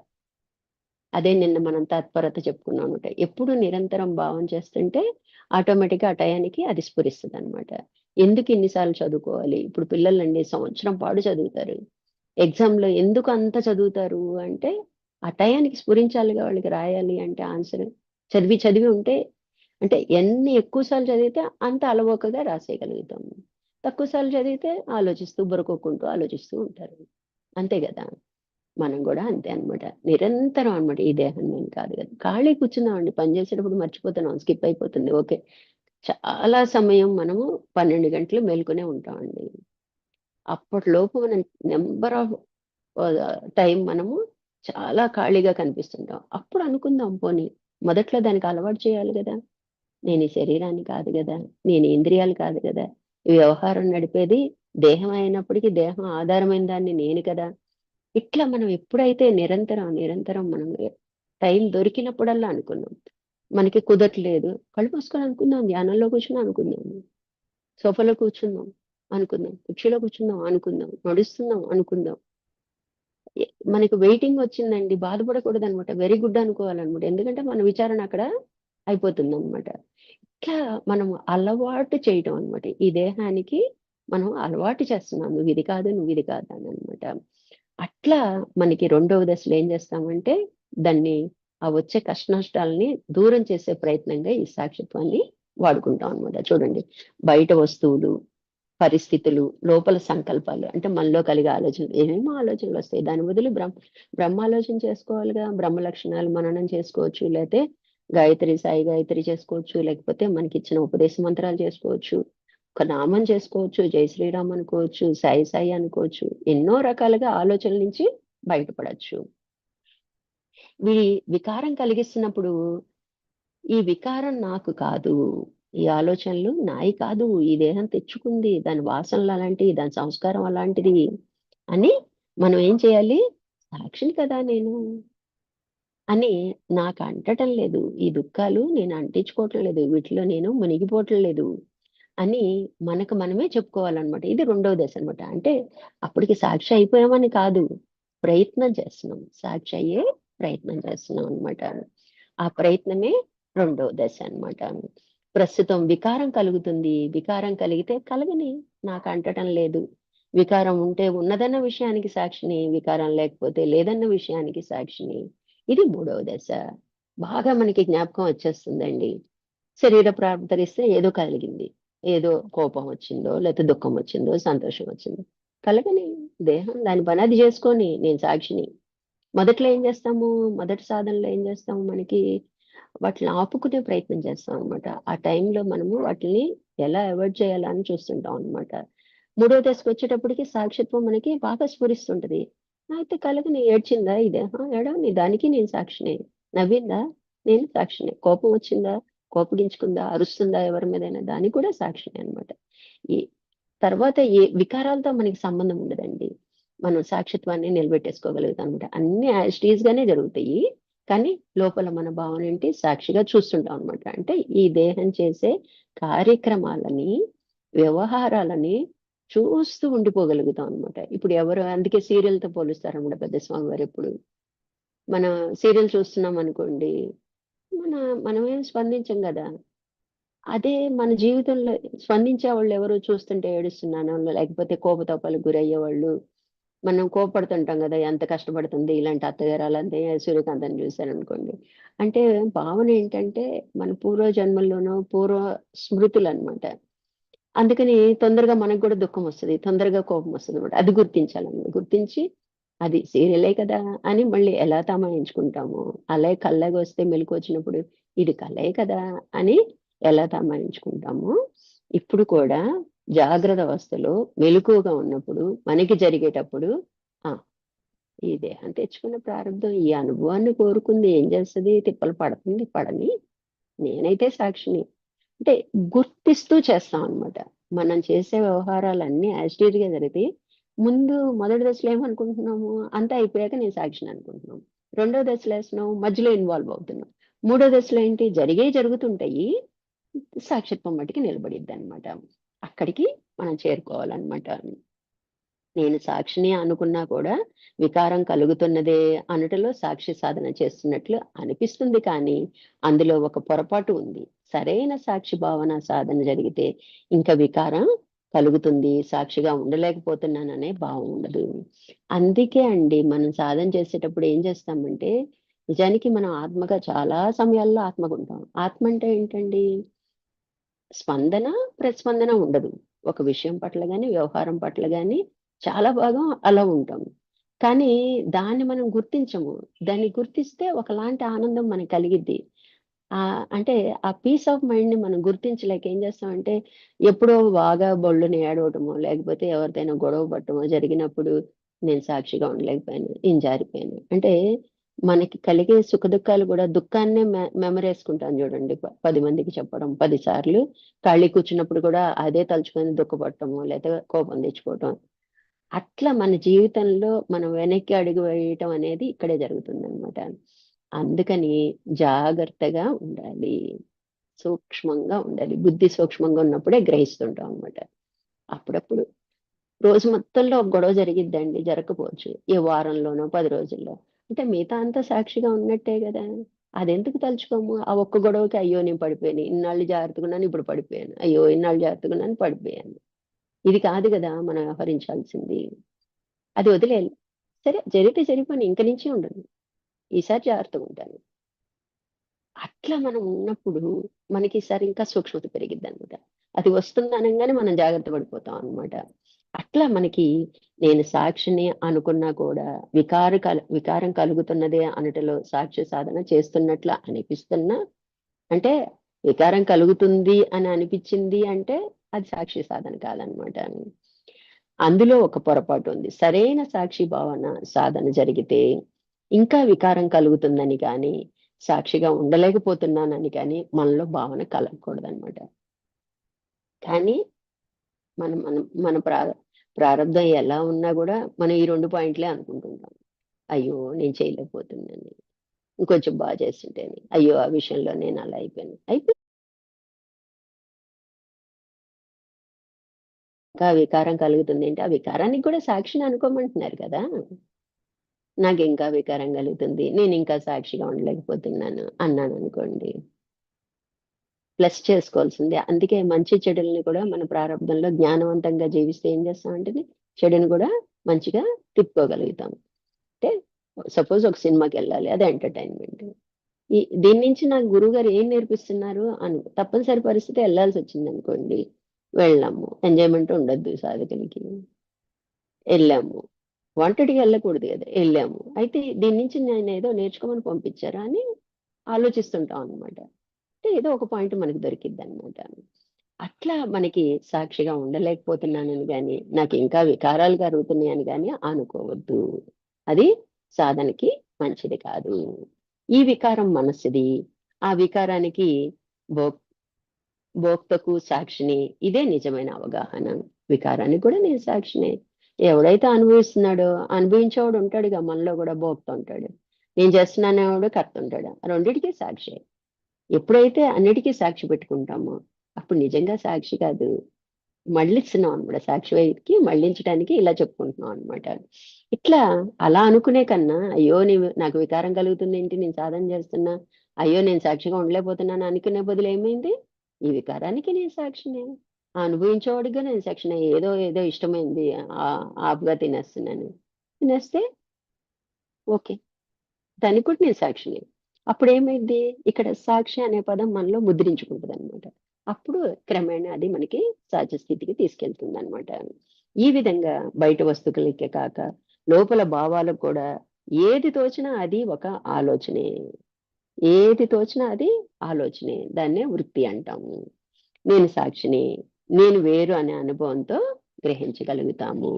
అదే నిన్న మనం తత్పరత చెప్పుకున్నాం అనమాట. ఎప్పుడు నిరంతరం భావం చేస్తుంటే ఆటోమేటిక్‌గా ఆ టయానికి అది స్ఫురిస్తదనమాట. ఎందుకు ఇన్ని సార్లు చదువుకోవాలి? ఇప్పుడు పిల్లలండి సంవత్సరం పాటు చదువుతారు. ఎగ్జామ్‌లో ఎందుకు అంత చదువుతారు అంటే, ఆ టయానికి స్ఫురించాలిగా వాళ్ళకి, రాయాలి అంటే ఆన్సర్. చదివి చదివి ఉంటే, అంటే ఎన్ని ఎక్కువ సార్లు చదివితే అంత అలవోకగా రాసేయగలుగుతాం. తక్కువ సార్లు చదివితే ఆలోచిస్తూ, బుర్రకొక్కుంటూ ఆలోచిస్తూ ఉంటారు. అంతే గదా! మనం గూడా అంతే అన్నమాట. నిరంతరం అన్నమాట. ఈ దేహం నేను కాదు గదా! ఖాళీ కూర్చున్నామండి, పని చేసేటప్పుడు మర్చిపోతున్నాం, స్కిప్ అయిపోతుంది. ఓకే. చాలా సమయం మనము 12 గంటలు మేల్కొనే ఉంటామండి. అప్పటిలోపు మనం నంబర్ ఆఫ్ టైం మనము చాలా ఖాళీగా కనిపిస్తుంటాం. అప్పుడు అనుకుందాం పోనీ, మొదట్లో దానికి అలవాటు చేయాలి గదా! నేను ఈ శరీరాన్ని కాదు గదా! నేను ఇంద్రియాలు కాదు గదా! ఈ వ్యవహారం నడిపేది దేహం అయినప్పటికీ దేహం ఆధారమైన దాన్ని నేను కదా! ఇట్లా మనం ఎప్పుడైతే నిరంతరం మనం టైం దొరికినప్పుడల్లా అనుకున్నాం. మనకి కుదరట్లేదు, కళ్ళు మూసుకొని అనుకుందాం, ధ్యానంలో కూర్చొని అనుకుందాం. సోఫాలో కూర్చుందాం అనుకుందాం. కుర్చీలో కూర్చుందాం అనుకుందాం. నడుస్తున్నాం అనుకుందాం. ఎ మనకి వెయిటింగ్ వచ్చిందండి, బాధపడకూడదనమాట. Very good అనుకోవాలనమాట. ఎందుకంటే మన విచారణ అక్కడ అయిపోతుందనమాట. ఇట్లా మనం అలవాటు చేయటం అన్నమాట. ఈ దేహానికి మనం అలవాటు చేస్తున్నాం. నువ్విది కాదు, నువ్విది కాదు అననమాట. అట్లా మనకి రెండవ దశలో ఏం చేస్తామంటే, దాన్ని ఆ వచ్చే కష్టనష్టాలని దూరం చేసే ప్రయత్నంగా ఈ సాక్షిత్వాన్ని వాడుకుంటాం అనమాట. చూడండి, బయట వస్తువులు, పరిస్థితులు, లోపల సంకల్పాలు, అంటే మనలో కలిగే ఆలోచనలు, ఏమేమో ఆలోచనలొస్తాయి. దాని బదులు బ్రహ్మాలోచన చేసుకోవాలిగా. బ్రహ్మ లక్షణాలు మననం చేసుకోవచ్చు. లేతే సాయి గాయత్రి చేసుకోవచ్చు. లేకపోతే మనకిచ్చిన ఉపదేశ మంత్రాలు చేసుకోవచ్చు. ఒక నామం చేసుకోవచ్చు. జై శ్రీరామ్ అనుకోవచ్చు. సాయి సాయి అనుకోవచ్చు. ఎన్నో రకాలుగా ఆలోచనల నుంచి బయటపడొచ్చు. వీ వికారం కలిగిస్తున్నప్పుడు, ఈ వికారం నాకు కాదు, ఈ ఆలోచనలు నాయి కాదు, ఈ దేహం తెచ్చుకుంది, దాని వాసనలు అలాంటివి, దాని సంస్కారం అలాంటిది అని మనం ఏం చేయాలి? సాక్షిని కదా నేను అని నాకు అంటటం లేదు. ఈ దుఃఖాలు నేను అంటించుకోవటం లేదు. వీటిలో నేను మునిగిపోవటం లేదు అని మనకు మనమే చెప్పుకోవాలన్నమాట. ఇది రెండవ దశ అనమాట. అంటే అప్పటికి సాక్షి అయిపోయామని కాదు. ప్రయత్నం చేస్తున్నాం. సాక్షి అయ్యే ప్రయత్నం చేస్తున్నాం అనమాట. ఆ ప్రయత్నమే రెండవ దశ అన్నమాట. ప్రస్తుతం వికారం కలుగుతుంది. వికారం కలిగితే కలగని, నాకు అంటటం లేదు. వికారం ఉంటే ఉన్నదన్న విషయానికి సాక్షిని, వికారం లేకపోతే లేదన్న విషయానికి సాక్షిని. ఇది మూడవ దశ. బాగా మనకి జ్ఞాపకం వచ్చేస్తుందండి. శరీర ప్రార్థరిస్తే ఏదో కలిగింది. ఏదో కోపం వచ్చిందో, లేకపోతే దుఃఖం వచ్చిందో, సంతోషం వచ్చిందో. కలగని, దేహం దాని పని అది చేసుకొని నేను సాక్షిని. మొదట్లో ఏం చేస్తాము? మొదటి సాధనలో ఏం చేస్తాము? మనకి వాటిని ఆపుకునే ప్రయత్నం చేస్తాం అనమాట. ఆ టైంలో మనము వాటిని ఎలా అవాయిడ్ చేయాలా అని చూస్తుంటాం అనమాట. మూడో దశకు వచ్చేటప్పటికి సాక్షిత్వం మనకి బాగా స్ఫురిస్తుంటది. అయితే కలగని, ఏడ్చిందా ఇదే ఏడవని, దానికి నేను సాక్షిని. నవ్విందా, నేను సాక్షిని. కోపం వచ్చిందా, కోపగించుకుందా, అరుస్తుందా ఎవరి మీదైనా, దానికి కూడా సాక్షిని అన్నమాట. ఈ తర్వాత ఏ వికారాలతో మనకి సంబంధం ఉండదండి. మనం సాక్షిత్వాన్ని నిలబెట్టేసుకోగలుగుతాం అనమాట. అన్ని యాజ్ ఇట్ ఈజ్ గానే జరుగుతాయి. కానీ లోపల మన భావన ఏంటి, సాక్షిగా చూస్తుంటాం అనమాట. అంటే ఈ దేహం చేసే కార్యక్రమాలని, వ్యవహారాలని చూస్తూ ఉండిపోగలుగుతాం అనమాట. ఇప్పుడు ఎవరు అందుకే సీరియల్‌తో పోలుస్తారన్నమాట పెద్ద స్వామి వారు ఎప్పుడు. మనం సీరియల్ చూస్తున్నాం అనుకోండి, మన మనమేం స్పందించం గదా! అదే మన జీవితంలో స్పందించేవాళ్ళు ఎవరు, చూస్తుంటే ఏడుస్తున్నానో, లేకపోతే కోపతాపాలకు గురయ్యేవాళ్ళు. మనం కోపడుతుంటాం గదా! ఎంత కష్టపడుతుంది ఇలాంటి అత్తగారు, అలాంటి సూర్యకాంతం చూశారనుకోండి. అంటే భావన ఏంటంటే, మన పూర్వ జన్మల్లోనో, పూర్వ స్మృతులనమాట. అందుకని తొందరగా మనకు గూడా దుఃఖమొస్తది. తొందరగా కోపమొస్తదనమాట. అది గుర్తించాలన్నమాట. గుర్తించి అది సీరియలే కదా అని మళ్ళీ ఎలా తమాయించుకుంటామో, అలే కల్లాగొస్తే మెలుకువొచ్చినప్పుడు ఇది కలే కదా అని ఎలా తమాయించుకుంటామో, ఇప్పుడు కూడా జాగ్రత్త అవస్థలో మెలకువగా ఉన్నప్పుడు, మనకి జరిగేటప్పుడు ఆ! ఈ దేహం తెచ్చుకున్న ప్రారంధం ఈ అనుభవాన్ని కోరుకుంది ఏం చేస్తది? తిప్పలు పడుతుంది, పడని. నేనైతే సాక్షిని. అంటే గుర్తిస్తూ చేస్తామనమాట. మనం చేసే వ్యవహారాలన్నీ యాజిటీజ్‌గా జరిగితే, ముందు మొదటి దశలో ఏమనుకుంటున్నాము? అంతా అయిపోయాక నేను సాక్షిని అనుకుంటున్నాం. రెండో దశలో ఏస్తున్నాం, మధ్యలో ఇన్వాల్వ్ అవుతున్నాం. మూడో దశలో ఏంటి? జరిగేయి జరుగుతుంటాయి. సాక్షిత్వం మట్టుకు నిలబడిద్దనమాట. అక్కడికి మనం చేరుకోవాలనమాట. నేను సాక్షిని అనుకున్నా కూడా వికారం కలుగుతున్నదే అనుటలో సాక్షి సాధన చేస్తున్నట్లు అనిపిస్తుంది కానీ అందులో ఒక పొరపాటు ఉంది. సరైన సాక్షి భావన సాధన జరిగితే ఇంకా వికారం కలుగుతుంది. సాక్షిగా ఉండలేకపోతున్నాననే భావం ఉండదు. అందుకే అండి మనం సాధన చేసేటప్పుడు ఏం చేస్తామంటే నిజానికి మనం ఆత్మగా చాలా సమయాల్లో ఆత్మగుంటాం. ఆత్మ అంటే ఏంటండి? స్పందన, ప్రతిస్పందన ఉండదు. ఒక విషయం పట్ల గాని, వ్యవహారం పట్ల గాని చాలా భాగం అలా ఉంటాం. కానీ దాన్ని మనం గుర్తించము. దాన్ని గుర్తిస్తే ఒకలాంటి ఆనందం మనకు కలిగిద్ది. అంటే ఆ పీస్ ఆఫ్ మైండ్‌ని మనం గుర్తించలేక ఏం చేస్తామంటే, ఎప్పుడో బాగా బొళ్ళుని ఏడవటమో, లేకపోతే ఎవరితోనో గొడవ పడటమో జరిగినప్పుడు నేను సాక్షిగా ఉండలేకపోయాను. నేను జారిపోయాను. అంటే మనకి కలిగే సుఖదుఖాలు గూడా దుఃఖాన్నే మెమరేసుకుంటాం చూడండి. 10 మందికి చెప్పడం 10 సార్లు. ఖాళీ కూర్చున్నప్పుడు కూడా అదే తలుచుకొని దుఃఖపడటమో, లేతే కోపం తెచ్చుకోవటం. అట్లా మన జీవితంలో మనం వెనక్కి అడుగు వేయటం అనేది ఇక్కడే జరుగుతుందనమాట. అందుకని జాగ్రత్తగా ఉండాలి. సూక్ష్మంగా ఉండాలి. బుద్ధి సూక్ష్మంగా ఉన్నప్పుడే గ్రహిస్తుంటాం అనమాట. అప్పుడప్పుడు రోజు మొత్తంలో ఒక గొడవ జరిగిద్దండి. జరగకపోవచ్చు. ఏ వారంలోనో, 10 రోజుల్లో. అంటే మిగతా అంతా సాక్షిగా ఉన్నట్టే గదా! అదెందుకు తలుచుకోము? ఆ ఒక్క గొడవకి అయ్యో! నేను పడిపోయాను. ఇన్నాళ్ళు జాగ్రత్తగున్నాను. ఇప్పుడు పడిపోయాను. అయ్యో! ఇన్నాళ్ళు జాగ్రత్తగున్నాను పడిపోయాను. ఇది కాదు గదా! మనం వ్యవహరించాల్సింది. అది వదిలేయాలి. సరే జరిగితే జరిగిపోని ఇంక నుంచి ఉండను. ఈసారి జాగ్రత్తగుంటాను. అట్లా మనం ఉన్నప్పుడు మనకి ఈసారి ఇంకా సూక్ష్మత పెరిగిద్దనమాట. అది వస్తుందనంగానే మనం జాగ్రత్త పడిపోతాం అనమాట. అట్లా మనకి నేను సాక్షిని అనుకున్నా కూడా వికారం కలుగుతున్నదే అనుటలో సాక్ష్య సాధన చేస్తున్నట్లు అనిపిస్తున్నా అంటే వికారం కలుగుతుంది అని అనిపిచ్చింది అంటే అది సాక్షి సాధన కాదనమాట. అందులో ఒక పొరపాటు ఉంది. సరైన సాక్షి భావన సాధన జరిగితే ఇంకా వికారం కలుగుతుందని గాని, సాక్షిగా ఉండలేకపోతున్నానని గాని మనలో భావన కలగకూడదనమాట. కానీ మనం మనం మన ప్రారంధం ఎలా ఉన్నా గూడా మనం ఈ 2 పాయింట్లే అనుకుంటుంటాం. అయ్యో నేను చేయలేకపోతున్నాను, ఇంకొంచెం బాగా చేస్తుంటేనే, అయ్యో ఆ విషయంలో నేను అలా అయిపోయి ఇంకా వికారం కలుగుతుంది అంటే, ఆ వికారానికి కూడా సాక్షిని అనుకోమంటున్నారు కదా. నాకు ఇంకా వికారం కలుగుతుంది, నేను ఇంకా సాక్షిగా ఉండలేకపోతున్నాను అన్నాను అనుకోండి, ప్లస్ చేసుకోవాల్సిందే. అందుకే మంచి చెడుల్ని కూడా మన ప్రారంభంలో జ్ఞానవంతంగా జీవిస్తే ఏం చేస్తామంటే, చెడుని కూడా మంచిగా తిప్పుకోగలుగుతాం. అంటే సపోజ్ ఒక సినిమాకి వెళ్ళాలి, అది ఎంటర్టైన్మెంట్. దీని నుంచి నాకు గురువు గారు ఏం నేర్పిస్తున్నారు అని తప్పనిసరి పరిస్థితి వెళ్ళాల్సి వచ్చింది అనుకోండి, వెళ్ళాము, ఎంజాయ్మెంట్ ఉండద్దు సాధకునికి, వెళ్ళాము, వాంటెడ్గా వెళ్ళకూడదు కదా, వెళ్ళాము, అయితే దీని నుంచి నేను ఏదో నేర్చుకోమని పంపించారా అని ఆలోచిస్తుంటాం అనమాట. అంటే ఏదో ఒక పాయింట్ మనకి దొరికిద్ది అనమాట. అట్లా మనకి సాక్షిగా ఉండలేకపోతున్నానని కానీ, నాకు ఇంకా వికారాలు కలుగుతున్నాయని కానీ అనుకోవద్దు. అది సాధనకి మంచిది కాదు. ఈ వికారం మనస్సుది, ఆ వికారానికి భో భోక్తకు సాక్షిని, ఇదే నిజమైన అవగాహన. వికారానికి కూడా నేను సాక్షినే. ఎవడైతే అనుభవిస్తున్నాడో, అనుభవించేవాడు ఉంటాడుగా, మనలో కూడా భోక్త ఉంటాడు, నేను చేస్తున్నానేవాడు కర్త ఉంటాడు, ఆ రెండిటికీ సాక్షి. ఎప్పుడైతే అన్నిటికీ సాక్షి పెట్టుకుంటామో అప్పుడు నిజంగా సాక్షి కాదు, మళ్ళిస్తున్నాం అనమాట. సాక్షి వైపుకి మళ్ళించడానికి ఇలా చెప్పుకుంటున్నాం అనమాట. ఇట్లా అలా అనుకునే కన్నా, అయ్యో నాకు వికారం కలుగుతుంది ఏంటి, నేను సాధన చేస్తున్నా, అయ్యో నేను సాక్షిగా ఉండలేకపోతున్నాను అనుకునే బదులు ఏమైంది, ఈ వికారానికి నేను సాక్షినే, ఆ అనుభవించేవాడిగా నేను సాక్షినే. ఏదో ఏదో ఇష్టమైంది ఆపుగా తినేస్తున్నాను, తినేస్తే ఓకే, దానికి కూడా నేను సాక్షిని. అప్పుడు ఏమైంది, ఇక్కడ సాక్షి అనే పదం మనలో ముద్రించుకుంటుంది అనమాట. అప్పుడు క్రమేణా అది మనకి సహజ స్థితికి తీసుకెళ్తుంది అనమాట. ఈ విధంగా బయట వస్తువులకే కాక లోపల భావాలకు కూడా ఏది తోచినా అది ఒక ఆలోచనే, ఏది తోచినా అది ఆలోచనే, దాన్నే వృత్తి అంటాము. నేను సాక్షిని, నేను వేరు అనే అనుభవంతో గ్రహించగలుగుతాము.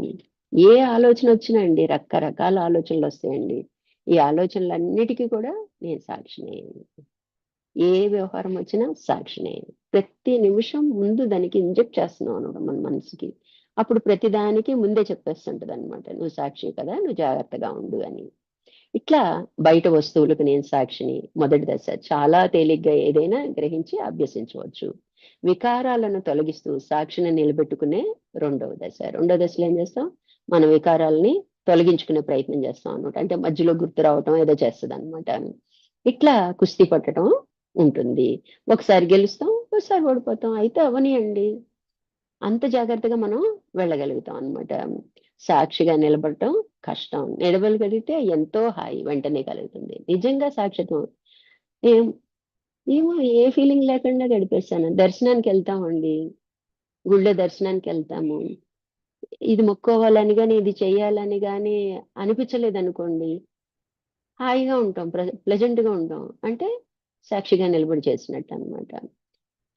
ఏ ఆలోచన వచ్చినా అండి, రకరకాల ఆలోచనలు వస్తాయండి, ఈ ఆలోచనలన్నిటికీ కూడా నేను సాక్షినే. ఏ వ్యవహారం వచ్చినా సాక్షినే. ప్రతి నిమిషం ముందు దానికి ఇంజెక్ట్ చేస్తున్నాం అనమాట మన మనసుకి. అప్పుడు ప్రతి దానికి ముందే చెప్పేస్తుంటది అనమాట, నువ్వు సాక్షి కదా, నువ్వు జాగ్రత్తగా ఉండు అని. ఇట్లా బయట వస్తువులకు నేను సాక్షిని మొదటి దశ. చాలా తేలిగ్గా ఏదైనా గ్రహించి అభ్యసించవచ్చు. వికారాలను తొలగిస్తూ సాక్షిని నిలబెట్టుకునే రెండవ దశ. రెండవ దశలో ఏం చేస్తాం, మన వికారాలని తొలగించుకునే ప్రయత్నం చేస్తాం అనమాట. అంటే మధ్యలో గుర్తు రావటం ఏదో చేస్తుంది అనమాట. ఇట్లా కుస్తీ పట్టడం ఉంటుంది. ఒకసారి గెలుస్తాం, ఒకసారి ఓడిపోతాం, అయితే అవనియండి. అంత జాగ్రత్తగా మనం వెళ్ళగలుగుతాం అనమాట. సాక్షిగా నిలబడటం కష్టం, నిలబడగలిగితే ఎంతో హాయి వెంటనే కలుగుతుంది. నిజంగా సాక్షిత్వం ఏం ఏమో ఏ ఫీలింగ్ లేకుండా గడిపేస్తాను. దర్శనానికి వెళ్తామండి, గుళ్ళో దర్శనానికి వెళ్తాము, ఇది మొక్కోవాలని గాని, ఇది చెయ్యాలని గాని అనిపించలేదు అనుకోండి, హాయిగా ఉంటాం, ప్లెజెంట్ గా ఉంటాం. అంటే సాక్షిగా నిలబడి చేసినట్టు అనమాట.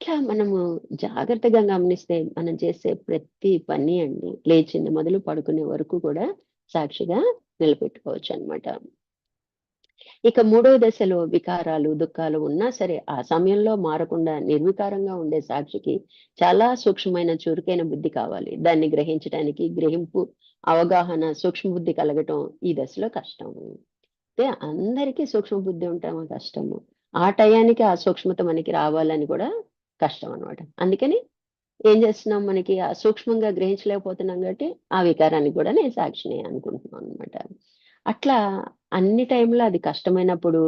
ఇట్లా మనము జాగ్రత్తగా గమనిస్తే మనం చేసే ప్రతి పని అండి, లేచింది మొదలు పడుకునే వరకు కూడా సాక్షిగా నిలబెట్టుకోవచ్చు అన్నమాట. ఇక మూడవ దశలో వికారాలు దుఃఖాలు ఉన్నా సరే ఆ సమయంలో మారకుండా నిర్వికారంగా ఉండే సాక్షికి చాలా సూక్ష్మమైన చురుకైన బుద్ధి కావాలి. దాన్ని గ్రహించడానికి గ్రహింపు, అవగాహన, సూక్ష్మ బుద్ధి కలగటం ఈ దశలో కష్టము. అంటే అందరికీ సూక్ష్మ బుద్ధి ఉండటం కష్టము. ఆ టయానికి ఆ సూక్ష్మత మనకి రావాలని కూడా కష్టం అన్నమాట. అందుకని ఏం చేస్తున్నాం, మనకి ఆ సూక్ష్మంగా గ్రహించలేకపోతున్నాం కాబట్టి ఆ వికారానికి కూడా నేను సాక్షిని అనుకుంటున్నాను అనమాట. అట్లా అన్ని టైంలో అది కష్టమైనప్పుడు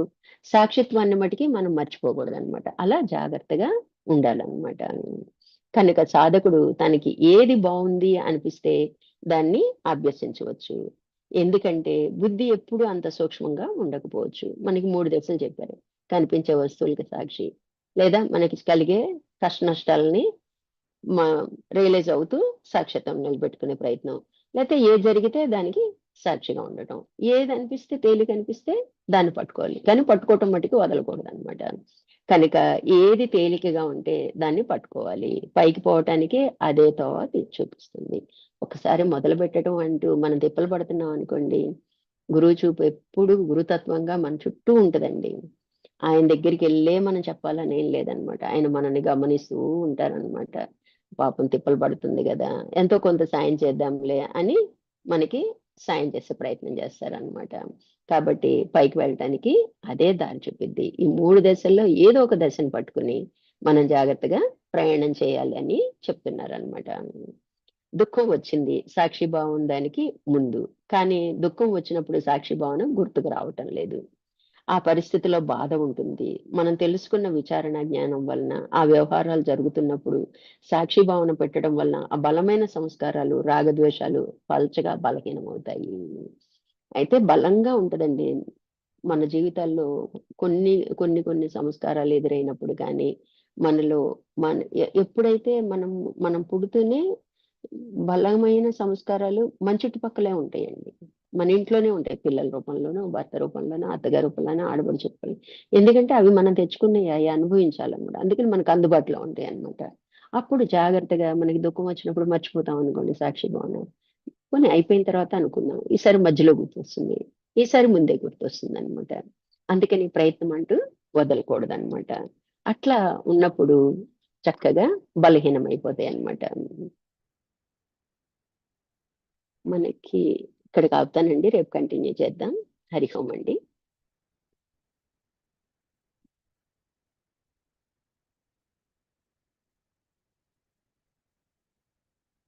సాక్షిత్వాన్ని మటుకి మనం మర్చిపోకూడదు అనమాట. అలా జాగ్రత్తగా ఉండాలన్నమాట. కనుక సాధకుడు తనకి ఏది బాగుంది అనిపిస్తే దాన్ని అభ్యసించవచ్చు. ఎందుకంటే బుద్ధి ఎప్పుడు అంత సూక్ష్మంగా ఉండకపోవచ్చు. మనకి 3 దశలు చెప్పారు. కనిపించే వస్తువులకి సాక్షి, లేదా మనకి కలిగే కష్ట నష్టాలని మా రియలైజ్ అవుతూ సాక్షిత్వం నిలబెట్టుకునే ప్రయత్నం, లేకపోతే ఏది జరిగితే దానికి సాక్షిగా ఉండటం. ఏది అనిపిస్తే తేలిక అనిపిస్తే దాన్ని పట్టుకోవాలి, కానీ పట్టుకోవటం మటుకు వదలకూడదు అనమాట. కనుక ఏది తేలికగా ఉంటే దాన్ని పట్టుకోవాలి. పైకి పోవటానికి అదే తోవ చూపిస్తుంది. ఒకసారి మొదలు పెట్టడం అంటూ మనం తిప్పలు పడుతున్నాం అనుకోండి, గురువు చూపు ఎప్పుడు గురుతత్వంగా మన చుట్టూ ఉంటదండి. ఆయన దగ్గరికి వెళ్ళే మనం చెప్పాలని ఏం లేదనమాట. ఆయన మనల్ని గమనిస్తూ ఉంటారనమాట. పాపం తిప్పలు పడుతుంది కదా, ఎంతో కొంత సాయం చేద్దాంలే అని మనకి సాయం చేసే ప్రయత్నం చేస్తారనమాట. కాబట్టి పైకి వెళ్ళటానికి అదే దారి చూపిద్ది. ఈ 3 దశల్లో ఏదో ఒక దశను పట్టుకుని మనం జాగ్రత్తగా ప్రయాణం చేయాలి అని చెప్తున్నారనమాట. దుఃఖం వచ్చింది సాక్షిభావం దానికి ముందు. కానీ దుఃఖం వచ్చినప్పుడు సాక్షిభావన గుర్తుకు రావటం లేదు. ఆ పరిస్థితిలో బాధ ఉంటుంది. మనం తెలుసుకున్న విచారణ జ్ఞానం వలన ఆ వ్యవహారాలు జరుగుతున్నప్పుడు సాక్షిభావన పెట్టడం వలన ఆ బలమైన సంస్కారాలు, రాగద్వేషాలు పల్చగా బలహీనమవుతాయి. అయితే బలంగా ఉంటదండి. మన జీవితాల్లో కొన్ని కొన్ని సంస్కారాలు ఎదురైనప్పుడు కానీ, మనలో మన ఎప్పుడైతే మనం పుడుతూనే బలమైన సంస్కారాలు మన చుట్టుపక్కలే ఉంటాయండి. మన ఇంట్లోనే ఉంటాయి. పిల్లల రూపంలోనో, భర్త రూపంలోనో, అత్తగారి రూపంలోనో, ఆడపడుచు రూపంలో. ఎందుకంటే అవి మనం తెచ్చుకున్నయి అయి అనుభవించాలన్నమాట. అందుకని మనకు అందుబాటులో ఉంటాయన్నమాట. అప్పుడు జాగ్రత్తగా మనకి దుఃఖం వచ్చినప్పుడు మర్చిపోతాం అనుకోండి సాక్షిభావన. పోనీ అయిపోయిన తర్వాత అనుకుందాం. ఈసారి మధ్యలో గుర్తొస్తుంది. ఈసారి ముందే గుర్తొస్తుందన్నమాట. అందుకని ప్రయత్నం అంటూ వదలకూడదన్నమాట. అట్లా ఉన్నప్పుడు చక్కగా బలహీనమైపోతాయన్నమాట. మనకి ఇక్కడికి ఆపుతానండి. రేపు కంటిన్యూ చేద్దాం. హరి ఓం అండి.